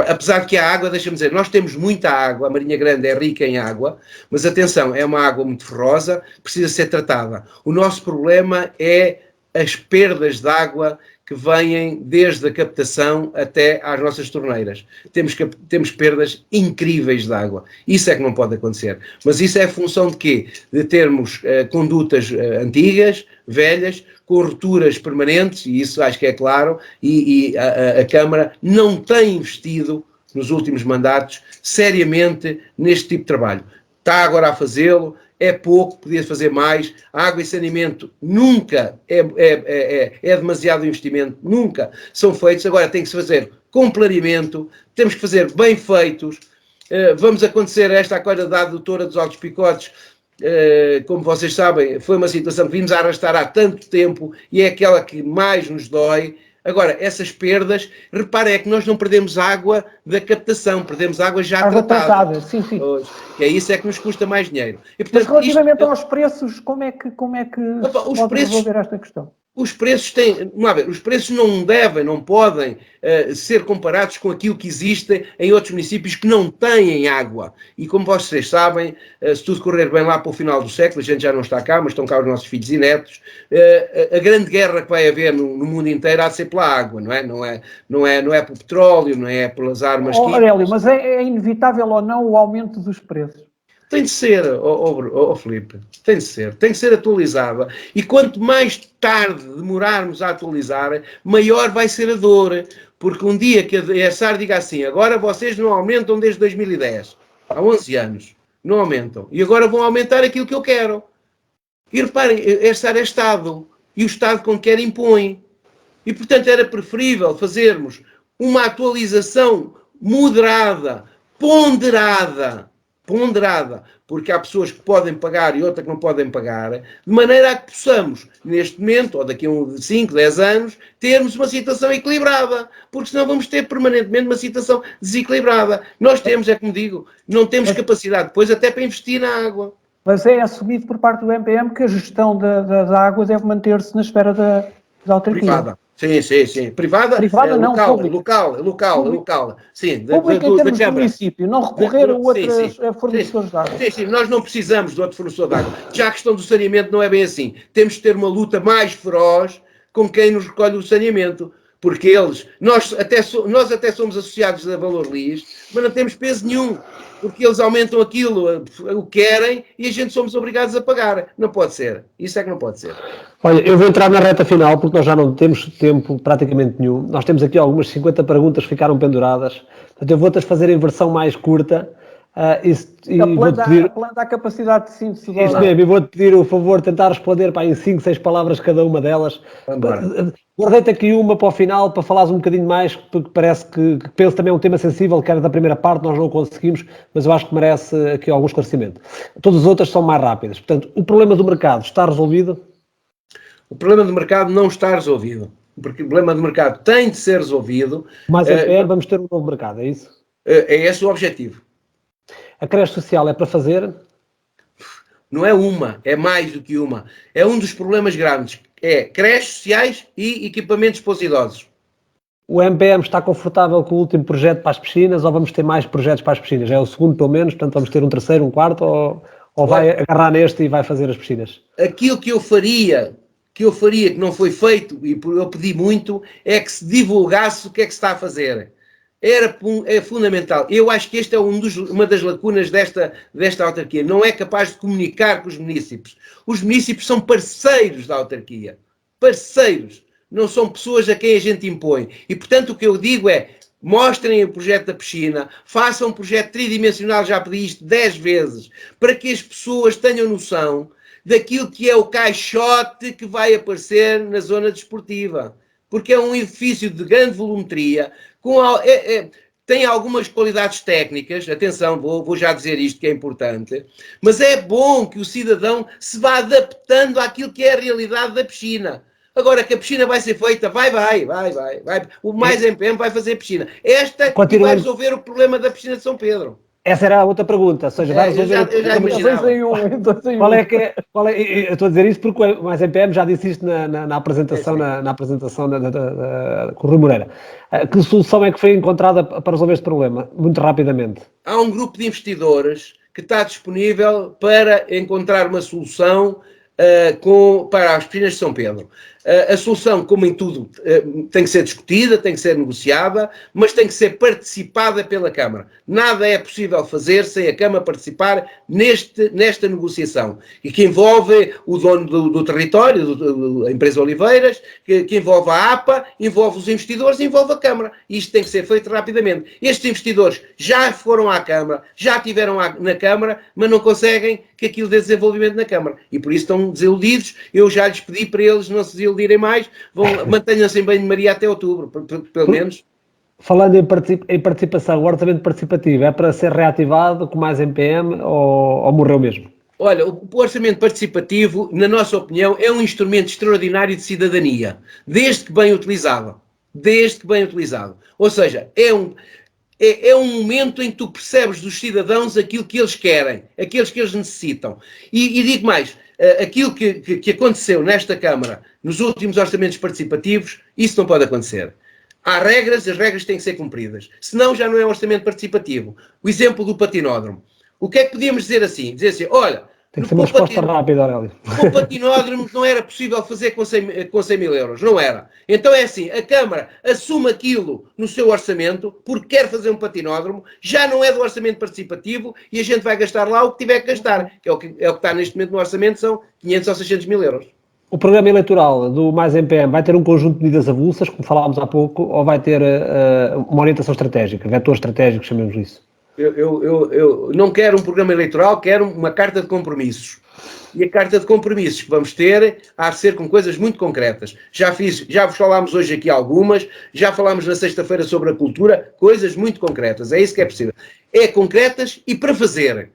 Apesar de que a água, deixa-me dizer, nós temos muita água, a Marinha Grande é rica em água, mas atenção, é uma água muito ferrosa, precisa ser tratada. O nosso problema é as perdas de água que vêm desde a captação até às nossas torneiras. Temos perdas incríveis de água. Isso é que não pode acontecer. Mas isso é função de quê? De termos condutas antigas, velhas, com rupturas permanentes, e isso acho que é claro, e a Câmara não tem investido nos últimos mandatos seriamente neste tipo de trabalho. Está agora a fazê-lo, é pouco, podia fazer mais. A água e saneamento nunca é demasiado investimento, nunca são feitos. Agora tem que se fazer com planeamento, temos que fazer bem feitos. Vamos acontecer esta coisa da adutora dos Altos Picotes, como vocês sabem, foi uma situação que vimos a arrastar há tanto tempo e é aquela que mais nos dói. Agora, essas perdas, reparem, é que nós não perdemos água da captação, perdemos água já tratada. Sim, sim. Que é isso é que nos custa mais dinheiro. E, portanto, mas relativamente aos preços, como é que os pode preços, resolver esta questão? Os preços vamos lá ver, os preços não devem, não podem ser comparados com aquilo que existe em outros municípios que não têm água. E como vocês sabem, se tudo correr bem lá para o final do século, a gente já não está cá, mas estão cá os nossos filhos e netos, a grande guerra que vai haver no mundo inteiro há de ser pela água, não é? Não é pelo petróleo, não é pelas armas químicas. Aurélio, mas é inevitável ou não o aumento dos preços? Tem de ser, Filipe, tem que ser atualizada. E quanto mais tarde demorarmos a atualizar, maior vai ser a dor. Porque um dia que a SAR diga assim, agora vocês não aumentam desde 2010, há 11 anos, não aumentam. E agora vão aumentar aquilo que eu quero. E reparem, a SAR é Estado. E o Estado, quando quer, impõe. E, portanto, era preferível fazermos uma atualização moderada, ponderada, porque há pessoas que podem pagar e outras que não podem pagar, de maneira a que possamos, neste momento, ou daqui a 5, 10 anos, termos uma situação equilibrada, porque senão vamos ter permanentemente uma situação desequilibrada. Nós temos, é como digo, não temos capacidade depois até para investir na água. Mas é assumido por parte do MPM que a gestão da água deve manter-se na esfera da autarquia. Privada. Sim. Privada não, local. Sim, pública em termos do município, não recorrer a outros fornecedores de água. Sim, nós não precisamos de outro fornecedor de água. Já a questão do saneamento não é bem assim. Temos de ter uma luta mais feroz com quem nos recolhe o saneamento. Porque nós até somos associados a Valor Lis, mas não temos peso nenhum. Porque eles aumentam aquilo, o que querem, e a gente somos obrigados a pagar. Não pode ser. Isso é que não pode ser. Olha, eu vou entrar na reta final, porque nós já não temos tempo praticamente nenhum. Nós temos aqui algumas 50 perguntas que ficaram penduradas. Portanto, eu vou-te fazer em versão mais curta. Apelando à capacidade de síntese. Isso mesmo, e vou-te pedir o favor de tentar responder em 5, 6 palavras cada uma delas. Guardei-te aqui uma para o final, para falares um bocadinho mais, porque parece que penso também é um tema sensível, que era da primeira parte, nós não o conseguimos, mas eu acho que merece aqui algum esclarecimento. Todas as outras são mais rápidas. Portanto, o problema do mercado está resolvido? O problema do mercado não está resolvido. Porque o problema do mercado tem de ser resolvido. Mas vamos ter um novo mercado, é isso? É esse o objetivo. A creche social é para fazer? Não é uma, é mais do que uma. É um dos problemas grandes. É creches sociais e equipamentos para os idosos. O MPM está confortável com o último projeto para as piscinas ou vamos ter mais projetos para as piscinas? É o segundo pelo menos, portanto vamos ter um terceiro, um quarto ou vai agarrar neste e vai fazer as piscinas? Aquilo que eu faria, que não foi feito, e eu pedi muito, é que se divulgasse o que é que se está a fazer. É fundamental. Eu acho que esta é uma das lacunas desta autarquia. Não é capaz de comunicar com os munícipes. Os munícipes são parceiros da autarquia. Parceiros. Não são pessoas a quem a gente impõe. E, portanto, o que eu digo é, mostrem o projeto da piscina, façam um projeto tridimensional, já pedi isto 10 vezes, para que as pessoas tenham noção daquilo que é o caixote que vai aparecer na zona desportiva. Porque é um edifício de grande volumetria, tem algumas qualidades técnicas, atenção, vou já dizer isto que é importante, mas é bom que o cidadão se vá adaptando àquilo que é a realidade da piscina. Agora que a piscina vai ser feita, vai. O Mais MPM vai fazer piscina. Esta que vai resolver o problema da piscina de São Pedro. Essa era a outra pergunta, ou seja, vai resolver... Eu já imaginava. Eu estou a dizer isso porque o Mais MPM já disse isto na apresentação, na apresentação com o Rui Moreira. Que solução é que foi encontrada para resolver este problema? Muito rapidamente. Há um grupo de investidores que está disponível para encontrar uma solução para as piscinas de São Pedro. A solução, como em tudo, tem que ser discutida, tem que ser negociada, mas tem que ser participada pela Câmara. Nada é possível fazer sem a Câmara participar nesta negociação, e que envolve o dono do território, a empresa Oliveiras, que envolve a APA, envolve os investidores, envolve a Câmara. E isto tem que ser feito rapidamente. Estes investidores já foram à Câmara, já estiveram na Câmara, mas não conseguem que aquilo dê desenvolvimento na Câmara. E por isso estão desiludidos. Eu já lhes pedi para eles não se desiludirem mais, mantenham-se em banho-maria até outubro, pelo menos. Falando em participação, o orçamento participativo é para ser reativado com mais MPM ou morreu mesmo? Olha, o orçamento participativo, na nossa opinião, é um instrumento extraordinário de cidadania, desde que bem utilizado. Desde que bem utilizado. Ou seja, é um momento em que tu percebes dos cidadãos aquilo que eles querem, aqueles que eles necessitam. E digo mais, aquilo que aconteceu nesta Câmara, nos últimos orçamentos participativos, isso não pode acontecer. Há regras, as regras têm que ser cumpridas. Senão já não é um orçamento participativo. O exemplo do patinódromo. O que é que podíamos dizer assim? Dizer assim, olha... Tem que ser uma resposta rápida, Aurélio. O patinódromo não era possível fazer com 100 mil euros, não era. Então é assim, a Câmara assume aquilo no seu orçamento, porque quer fazer um patinódromo, já não é do orçamento participativo e a gente vai gastar lá o que tiver que gastar, que é o que está neste momento no orçamento, são 500 ou 600 mil euros. O programa eleitoral do Mais MPM vai ter um conjunto de medidas avulsas, como falámos há pouco, ou vai ter uma orientação estratégica, vetor estratégico, chamemos isso? Eu não quero um programa eleitoral, quero uma carta de compromissos. E a carta de compromissos que vamos ter há de ser com coisas muito concretas. Já vos falámos hoje aqui algumas, já falámos na sexta-feira sobre a cultura, coisas muito concretas. É isso que é possível. É concretas e para fazer.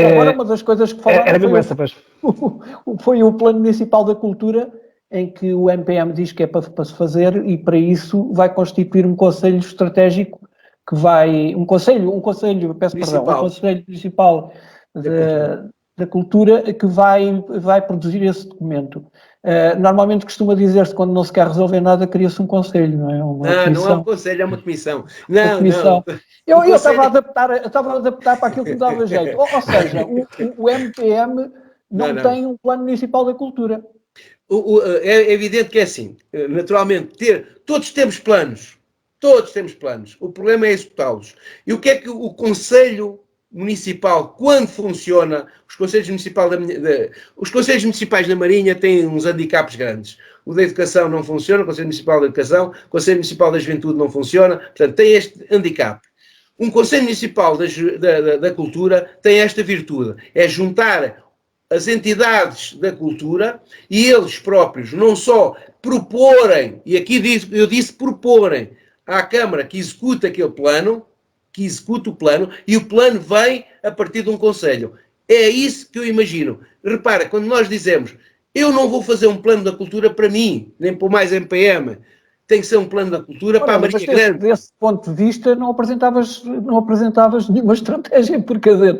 Agora, uma das coisas que falaram foi o Plano Municipal da Cultura, em que o MPM diz que é para se fazer e para isso vai constituir um conselho estratégico que vai, um conselho municipal da cultura que vai produzir esse documento. Normalmente costuma dizer-se, quando não se quer resolver nada, cria-se um conselho, não é? Não é um conselho, é uma comissão. Não. Eu estava a adaptar para aquilo que me dava jeito. Ou seja, o MPM não tem um plano municipal da cultura. É evidente que é assim. Naturalmente, todos temos planos. Todos temos planos. O problema é executá-los. E o que é que o Conselho Municipal, quando funciona, os Conselhos Municipais da Marinha têm uns handicaps grandes. O da Educação não funciona, o Conselho Municipal da Educação, o Conselho Municipal da Juventude não funciona, portanto, tem este handicap. Um Conselho Municipal da Cultura tem esta virtude, é juntar as entidades da cultura e eles próprios não só proporem, e aqui eu disse proporem, à Câmara que executa aquele plano, que executa o plano, e o plano vem a partir de um conselho. É isso que eu imagino. Repara, quando nós dizemos, eu não vou fazer um plano da cultura para mim, nem para o Mais MPM, tem que ser um plano da cultura para a Maria Grande. Desse ponto de vista, não apresentavas nenhuma estratégia, porque, quer dizer,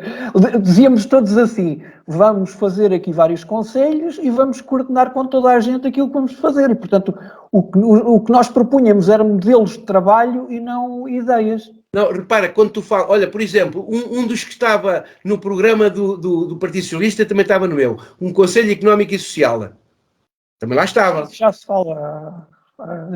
dizíamos todos assim, vamos fazer aqui vários conselhos e vamos coordenar com toda a gente aquilo que vamos fazer. E, portanto, o que nós propunhamos eram modelos de trabalho e não ideias. Não, repara, quando tu falas, olha, por exemplo, um dos que estava no programa do Partido Socialista também estava no meu, um Conselho Económico e Social. Também lá estava. Já se fala...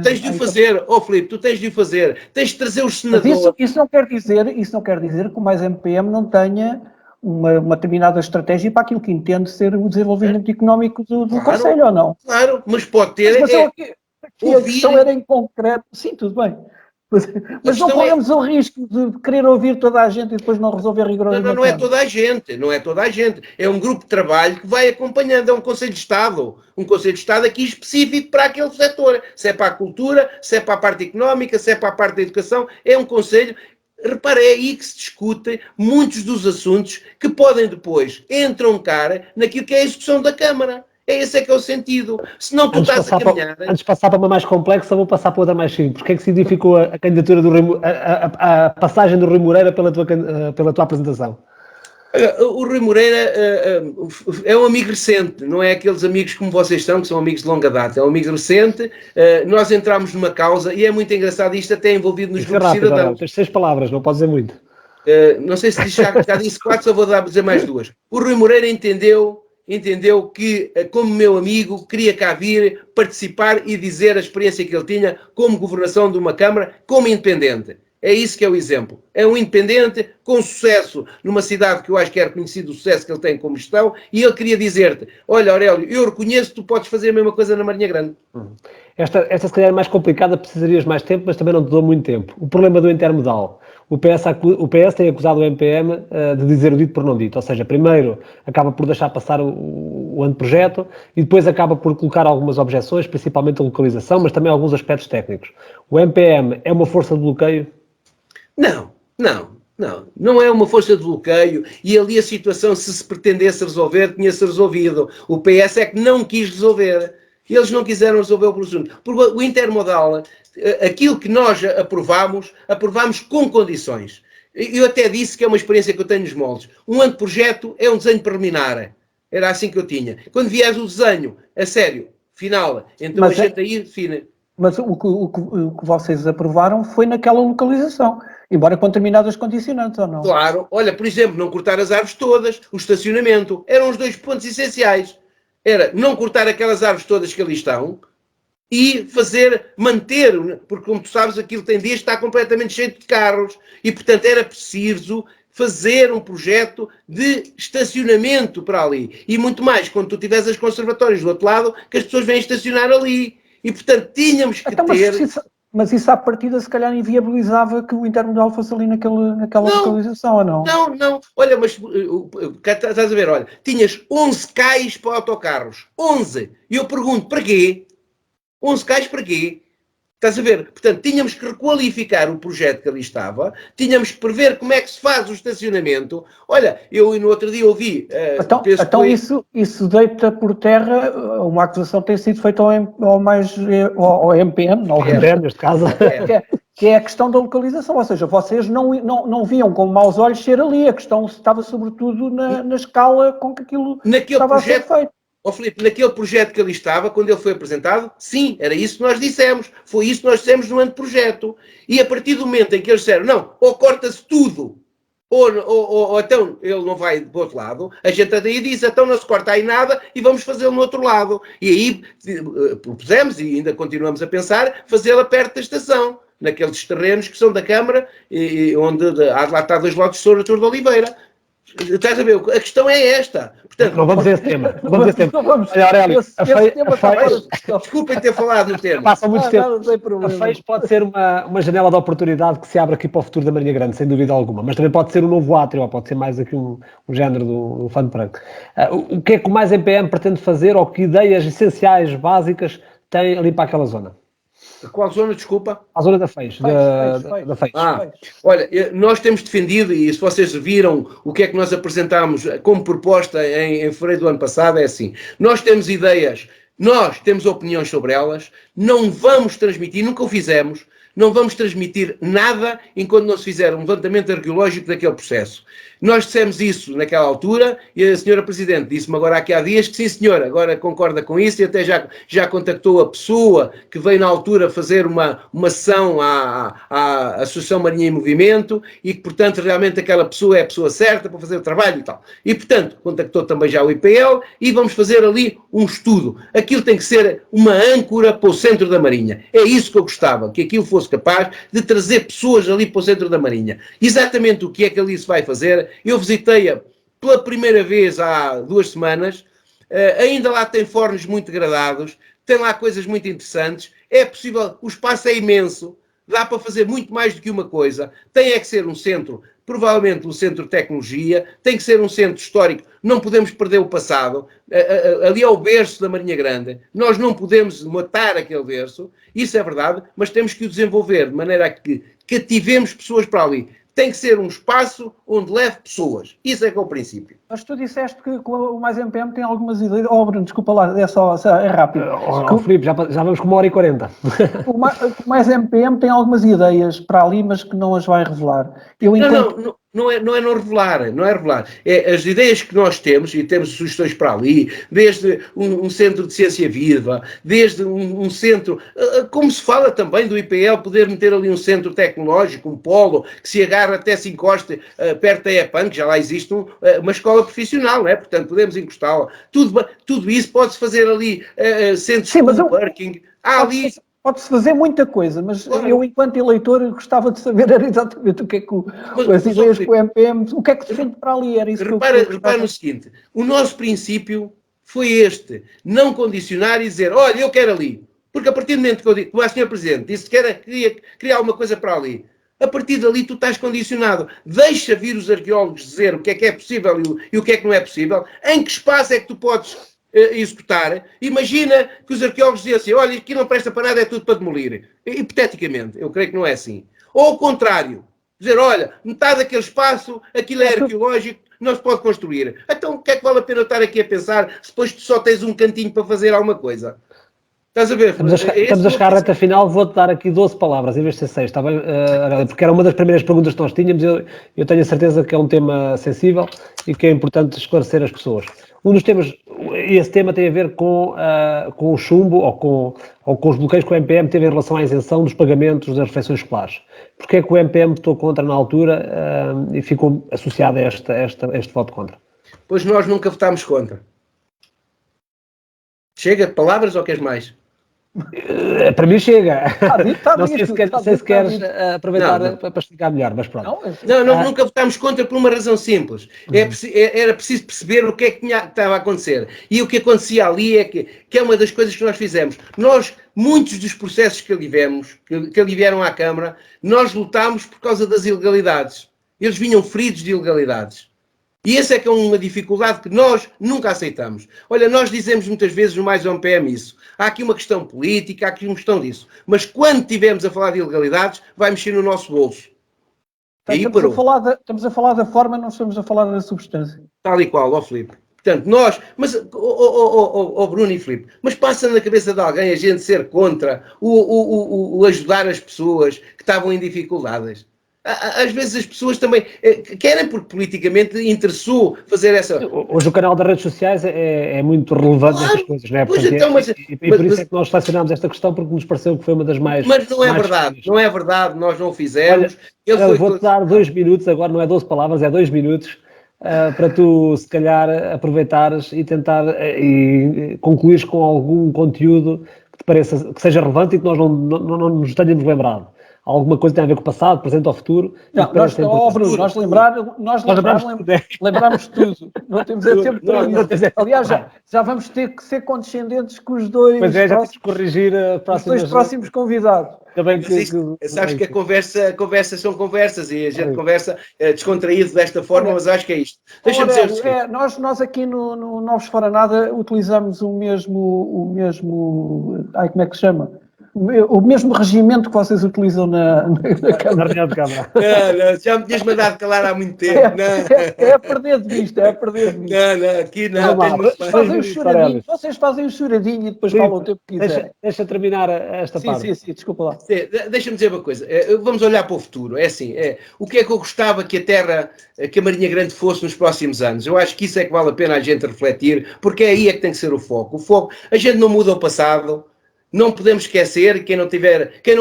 Tens de o fazer, Filipe, tu tens de o fazer, tens de trazer os senadores. Isso não quer dizer que o Mais MPM não tenha uma determinada estratégia para aquilo que entende ser o desenvolvimento económico do Conselho, ou não? Claro, mas pode ter... A questão era em concreto, sim, tudo bem. Mas não corremos o risco de querer ouvir toda a gente e depois não resolver rigorosamente. Não é toda a gente, é um grupo de trabalho que vai acompanhando, é um Conselho de Estado, aqui específico para aquele setor, se é para a cultura, se é para a parte económica, se é para a parte da educação, é um Conselho. Repara, é aí que se discutem muitos dos assuntos que podem depois entroncar naquilo que é a execução da Câmara. Esse é que é o sentido. Se não tu estás a caminhar... Antes de passar para uma mais complexa, vou passar para outra mais simples. O que é que significou a candidatura a passagem do Rui Moreira pela tua apresentação? O Rui Moreira é um amigo recente, não é aqueles amigos como vocês estão, que são amigos de longa data. É um amigo recente. Nós entramos numa causa e é muito engraçado, isto até é envolvido nos grupos de cidadãos. Tens 6 palavras, não podes dizer muito. Não sei se já disse 4, só vou dizer mais 2. O Rui Moreira entendeu entendeu que, como meu amigo, queria cá vir participar e dizer a experiência que ele tinha como governação de uma Câmara, como independente. É isso que é o exemplo. É um independente com sucesso numa cidade que eu acho que é reconhecido o sucesso que ele tem como gestão, e ele queria dizer-te, olha Aurélio, eu reconheço que tu podes fazer a mesma coisa na Marinha Grande. Esta se calhar é mais complicada, precisarias mais tempo, mas também não te dou muito tempo. O problema do intermodal. O PS tem acusado o MPM de dizer o dito por não dito, ou seja, primeiro acaba por deixar passar o anteprojeto e depois acaba por colocar algumas objeções, principalmente a localização, mas também alguns aspectos técnicos. O MPM é uma força de bloqueio? Não é uma força de bloqueio, e ali a situação, se pretendesse resolver, tinha-se resolvido. O PS é que não quis resolver. Eles não quiseram resolver o assunto. Porque o intermodal, aquilo que nós aprovámos com condições. Eu até disse que é uma experiência que eu tenho nos moldes. Um anteprojeto é um desenho preliminar. Era assim que eu tinha. Quando vier o desenho, a sério, final, então a gente aí define. Mas o que vocês aprovaram foi naquela localização, embora com determinadas condicionantes, ou não? Claro. Olha, por exemplo, não cortar as árvores todas, o estacionamento. Eram os 2 pontos essenciais. Era não cortar aquelas árvores todas que ali estão e manter, porque como tu sabes, aquilo tem dias que está completamente cheio de carros e, portanto, era preciso fazer um projeto de estacionamento para ali. E muito mais, quando tu tiveres as conservatórias do outro lado, que as pessoas vêm estacionar ali. E, portanto, tínhamos que ter... Mas isso à partida se calhar inviabilizava que o intermodal fosse ali naquela localização, ou não? Não. Olha, mas estás a ver, olha, tinhas 11 cais para autocarros. 11. E eu pergunto, para quê? 11 cais para quê? Estás a ver? Portanto, tínhamos que requalificar o projeto que ali estava, tínhamos que prever como é que se faz o estacionamento. Olha, eu no outro dia ouvi... Então isso deita por terra uma acusação que tem sido feita ao MPM, Neste caso. Que é a questão da localização, ou seja, vocês não viam com maus olhos ser ali, a questão estava sobretudo na escala com que aquilo estava a ser feito. Filipe, naquele projeto que ali estava, quando ele foi apresentado, sim, era isso que nós dissemos. Foi isso que nós dissemos no anteprojeto. E a partir do momento em que eles disseram, não, ou corta-se tudo, ou então ele não vai do outro lado, a gente daí diz, então não se corta aí nada e vamos fazê-lo no outro lado. E aí propusemos, e ainda continuamos a pensar, fazê-la perto da estação, naqueles terrenos que são da Câmara, onde lá está 2 lotes de Soura Tour de Oliveira. Estás a ver? A questão é esta. Portanto, não vamos a esse tema. Olha, Aurélio, desculpem ter falado no tema. Passa muito tempo. A FEIS pode ser uma janela de oportunidade que se abre aqui para o futuro da Marinha Grande, sem dúvida alguma. Mas também pode ser um novo átrio, ou pode ser mais aqui um género do fã de branco. O que é que o Mais MPM pretende fazer, ou que ideias essenciais, básicas, tem ali para aquela zona? Qual zona, desculpa? A zona da FEIS. Da FEIS. Olha, nós temos defendido, e se vocês viram o que é que nós apresentámos como proposta em fevereiro do ano passado, é assim, nós temos ideias, nós temos opiniões sobre elas, não vamos transmitir, nunca o fizemos, não vamos transmitir nada enquanto não se fizer um levantamento arqueológico daquele processo. Nós dissemos isso naquela altura e a senhora Presidente disse-me agora aqui há dias que sim senhora, agora concorda com isso e até já contactou a pessoa que veio na altura fazer uma sessão à Associação Marinha em Movimento e que portanto realmente aquela pessoa é a pessoa certa para fazer o trabalho e tal. E portanto contactou também já o IPL e vamos fazer ali um estudo. Aquilo tem que ser uma âncora para o centro da Marinha. É isso que eu gostava, que aquilo fosse capaz de trazer pessoas ali para o centro da Marinha. Exatamente o que é que ali se vai fazer. Eu visitei-a pela primeira vez há 2 semanas, ainda lá tem fornos muito degradados, tem lá coisas muito interessantes, é possível, o espaço é imenso, dá para fazer muito mais do que uma coisa, tem é que ser um centro, provavelmente um centro de tecnologia, tem que ser um centro histórico, não podemos perder o passado, ali é o berço da Marinha Grande, nós não podemos matar aquele berço, isso é verdade, mas temos que o desenvolver de maneira a que cativemos pessoas para ali. Tem que ser um espaço onde leve pessoas. Isso é que é o princípio. Mas tu disseste que o Mais MPM tem algumas ideias... Oh, Bruno, desculpa lá, é rápido. Filipe, já vamos com 1h40. O Mais MPM tem algumas ideias para ali, mas que não as vai revelar. não é não revelar, não é revelar. É as ideias que nós temos, e temos sugestões para ali, desde um centro de ciência viva, desde um centro, como se fala também do IPL, poder meter ali um centro tecnológico, um polo, que se agarra até se encoste perto da EPAM, que já lá existe uma escola profissional, não é? Portanto, podemos encostá-la. Tudo isso pode-se fazer ali, centros de working. Há ali... Pode-se fazer muita coisa, mas eu, enquanto eleitor, gostava de saber era exatamente o que é que as ideias com o MPM, o que é que defende para ali, era isso repara no seguinte, o nosso princípio foi este, não condicionar e dizer, olha, eu quero ali, porque a partir do momento que eu digo, o Sr. Presidente disse que queria criar alguma coisa para ali, a partir dali tu estás condicionado, deixa vir os arqueólogos dizer o que é possível e o que é que não é possível, em que espaço é que tu podes executar. Imagina que os arqueólogos diziam assim, olha, aqui não presta para nada, é tudo para demolir. Hipoteticamente, eu creio que não é assim. Ou ao contrário, dizer, olha, metade daquele espaço, aquilo é arqueológico, não se pode construir. Então, o que é que vale a pena estar aqui a pensar se depois tu só tens um cantinho para fazer alguma coisa? Estás a ver? Estamos a chegar à reta final, vou-te dar aqui 12 palavras, em vez de ser 6, está bem? Porque era uma das primeiras perguntas que nós tínhamos, eu tenho a certeza que é um tema sensível e que é importante esclarecer as pessoas. Um dos temas, esse tema tem a ver com o chumbo ou com os bloqueios que o MPM teve em relação à isenção dos pagamentos das refeições escolares. Porquê é que o MPM votou contra na altura e ficou associado a este voto contra? Pois nós nunca votámos contra. Chega de palavras ou queres mais? Para mim chega. Não sei se queres aproveitar para explicar melhor, mas pronto. Nunca votámos contra por uma razão simples. Era preciso perceber o que é que estava a acontecer. E o que acontecia ali é que é uma das coisas que nós fizemos. Muitos dos processos que ali vieram à Câmara, nós lutámos por causa das ilegalidades. Eles vinham feridos de ilegalidades. E essa é que é uma dificuldade que nós nunca aceitamos. Olha, nós dizemos muitas vezes no Mais MPM isso. Há aqui uma questão política, há aqui uma questão disso. Mas quando estivermos a falar de ilegalidades, vai mexer no nosso bolso. Estamos a falar da forma, não estamos a falar da substância. Tal e qual, Filipe. Portanto, mas, Bruno e Filipe, mas passa na cabeça de alguém a gente ser contra o ajudar as pessoas que estavam em dificuldades? Às vezes as pessoas também querem, porque politicamente interessou fazer essa... Hoje o canal das redes sociais é muito relevante nestas coisas, não é? Portanto, por isso é que nós selecionámos esta questão, porque nos pareceu que foi uma das mais... Mas não é verdade, não é verdade, nós não o fizemos. Olha, vou-te dar 2 minutos, agora não é 12 palavras, é 2 minutos, para tu, se calhar, aproveitares e tentar e concluires com algum conteúdo que te pareça, que seja relevante e que nós não nos tenhamos lembrado. Alguma coisa tem a ver com o passado, presente ou futuro? Não, Bruno, nós lembramos tudo. Não temos tempo para isso. Aliás, já vamos ter que ser condescendentes com os dois. Pois é, já temos que corrigir os dois próximos convidados. Sabes que a conversas são conversas e a gente conversa descontraído desta forma, mas acho que é isto. Deixa-me dizer o seguinte. Nós aqui no Novos Fora Nada utilizamos o mesmo. Como é que se chama? O mesmo regimento que vocês utilizam na Câmara. Não, já me tinhas mandado calar há muito tempo. É a perder de vista, Não, aqui não. Vocês fazem o choradinho e depois falam o tempo que quiserem. Deixa terminar esta parte. Sim, desculpa lá. Deixa-me dizer uma coisa. Vamos olhar para o futuro. É assim, o que é que eu gostava que a Marinha Grande fosse nos próximos anos? Eu acho que isso é que vale a pena a gente refletir, porque aí é que tem que ser o foco. A gente não muda o passado. Não podemos esquecer, quem não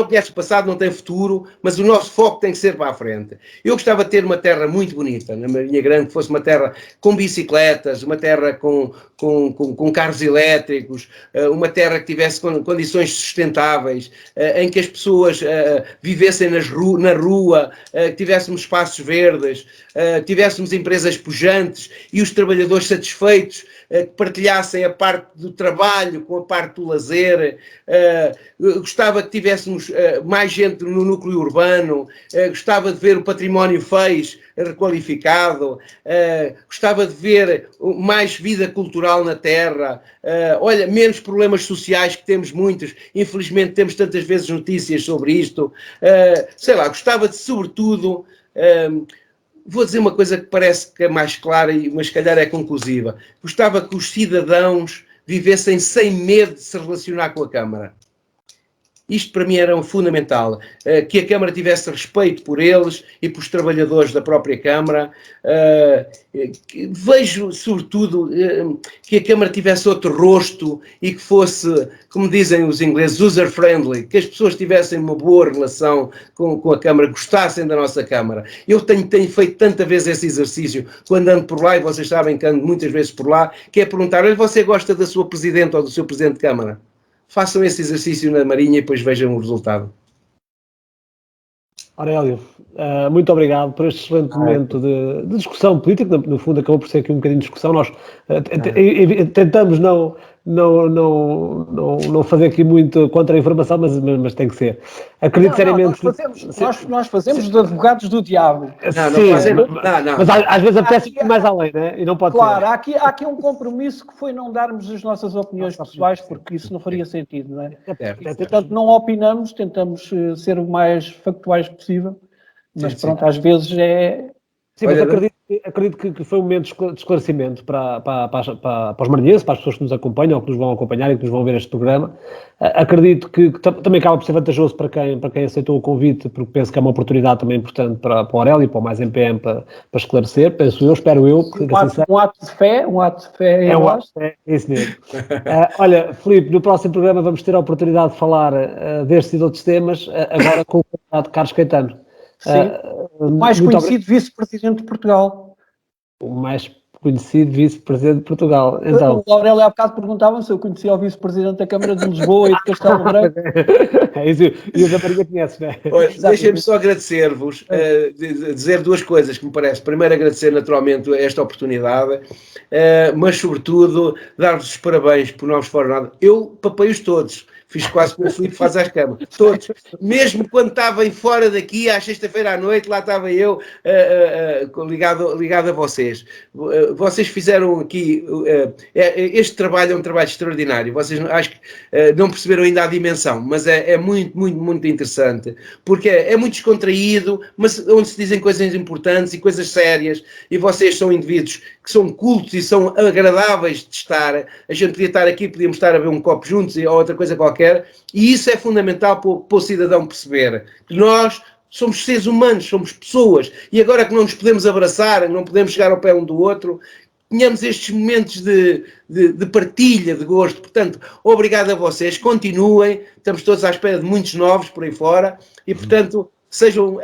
conhece o passado não tem futuro, mas o nosso foco tem que ser para a frente. Eu gostava de ter uma terra muito bonita, na Marinha Grande, que fosse uma terra com bicicletas, uma terra com carros elétricos, uma terra que tivesse condições sustentáveis, em que as pessoas vivessem na rua, que tivéssemos espaços verdes, tivéssemos empresas pujantes e os trabalhadores satisfeitos, que partilhassem a parte do trabalho com a parte do lazer. Gostava que tivéssemos mais gente no núcleo urbano, gostava de ver o património FEIS requalificado, gostava de ver mais vida cultural na terra, menos problemas sociais, que temos muitos, infelizmente temos tantas vezes notícias sobre isto, gostava de, sobretudo, vou dizer uma coisa que parece que é mais clara, mas se calhar é conclusiva. Gostava que os cidadãos vivessem sem medo de se relacionar com a Câmara. Isto para mim era um fundamental, que a Câmara tivesse respeito por eles e pelos trabalhadores da própria Câmara. Vejo, sobretudo, que a Câmara tivesse outro rosto e que fosse, como dizem os ingleses, user-friendly, que as pessoas tivessem uma boa relação com a Câmara, gostassem da nossa Câmara. Eu tenho feito tanta vez esse exercício, quando ando por lá, e vocês sabem que ando muitas vezes por lá, que é perguntar: olha, você gosta da sua Presidente ou do seu Presidente de Câmara? Façam esse exercício na Marinha e depois vejam o resultado. Aurélio, muito obrigado por este excelente momento de discussão política. No fundo, acabou por ser aqui um bocadinho de discussão. Nós tentamos não fazer aqui muito contra a informação, mas tem que ser. Acredito seriamente. Nós fazemos de advogados do diabo. Não. Mas às vezes apetece ir mais além, né? E não pode claro, ser. há aqui um compromisso que foi não darmos as nossas opiniões pessoais, porque isso não faria sentido, não é? Portanto, não opinamos, tentamos ser o mais factuais possível, mas pronto, às vezes é... Sim, mas acredito que foi um momento de esclarecimento para os marinhenses, para as pessoas que nos acompanham ou que nos vão acompanhar e que nos vão ver este programa. Acredito que também acaba por ser vantajoso para quem aceitou o convite, porque penso que é uma oportunidade também importante para o Aurélio e para o Mais MPM para esclarecer, espero eu. Um ato de fé. É um ato de fé, é isso mesmo. Olha, Filipe, no próximo programa vamos ter a oportunidade de falar destes e de outros temas, agora com o candidato Carlos Caetano. O mais conhecido vice-presidente de Portugal. O mais conhecido vice-presidente de Portugal. Então, o Aurélio há bocado perguntava se eu conhecia o vice-presidente da Câmara de Lisboa e de Castelo Branco. É isso, e o da Marinha conhece, não é? Deixem-me só agradecer-vos, dizer duas coisas que me parece. Primeiro, agradecer naturalmente esta oportunidade, mas sobretudo dar-vos os parabéns por não vos for nada. Eu papei-os todos. Fiz quase como o Filipe faz às câmaras. Todos. Mesmo quando estava fora daqui, à sexta-feira à noite, lá estava eu ligado a vocês. Vocês fizeram aqui... este trabalho é um trabalho extraordinário. Vocês acho que não perceberam ainda a dimensão, mas é muito, muito, muito interessante. Porque é muito descontraído, mas onde se dizem coisas importantes e coisas sérias. E vocês são indivíduos que são cultos e são agradáveis de estar. A gente podia estar aqui, podíamos estar a ver um copo juntos ou outra coisa qualquer. E isso é fundamental para o cidadão perceber que nós somos seres humanos, somos pessoas, e agora que não nos podemos abraçar, não podemos chegar ao pé um do outro, tenhamos estes momentos de partilha, de gosto. Portanto, obrigado a vocês, continuem, estamos todos à espera de muitos novos por aí fora, e portanto, sejam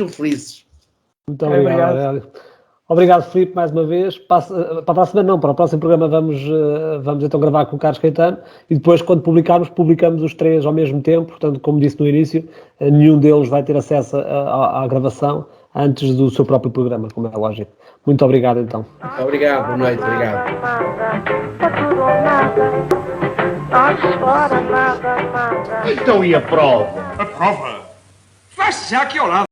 felizes. Muito obrigado, Aurélio. Obrigado, Filipe, mais uma vez. Para a semana não, para o próximo programa vamos então gravar com o Carlos Caetano e depois, quando publicamos os três ao mesmo tempo. Portanto, como disse no início, nenhum deles vai ter acesso à gravação antes do seu próprio programa, como é lógico. Muito obrigado, então. Obrigado, boa noite, obrigado. Então e a prova? A prova? Faz-se já aqui ao lado.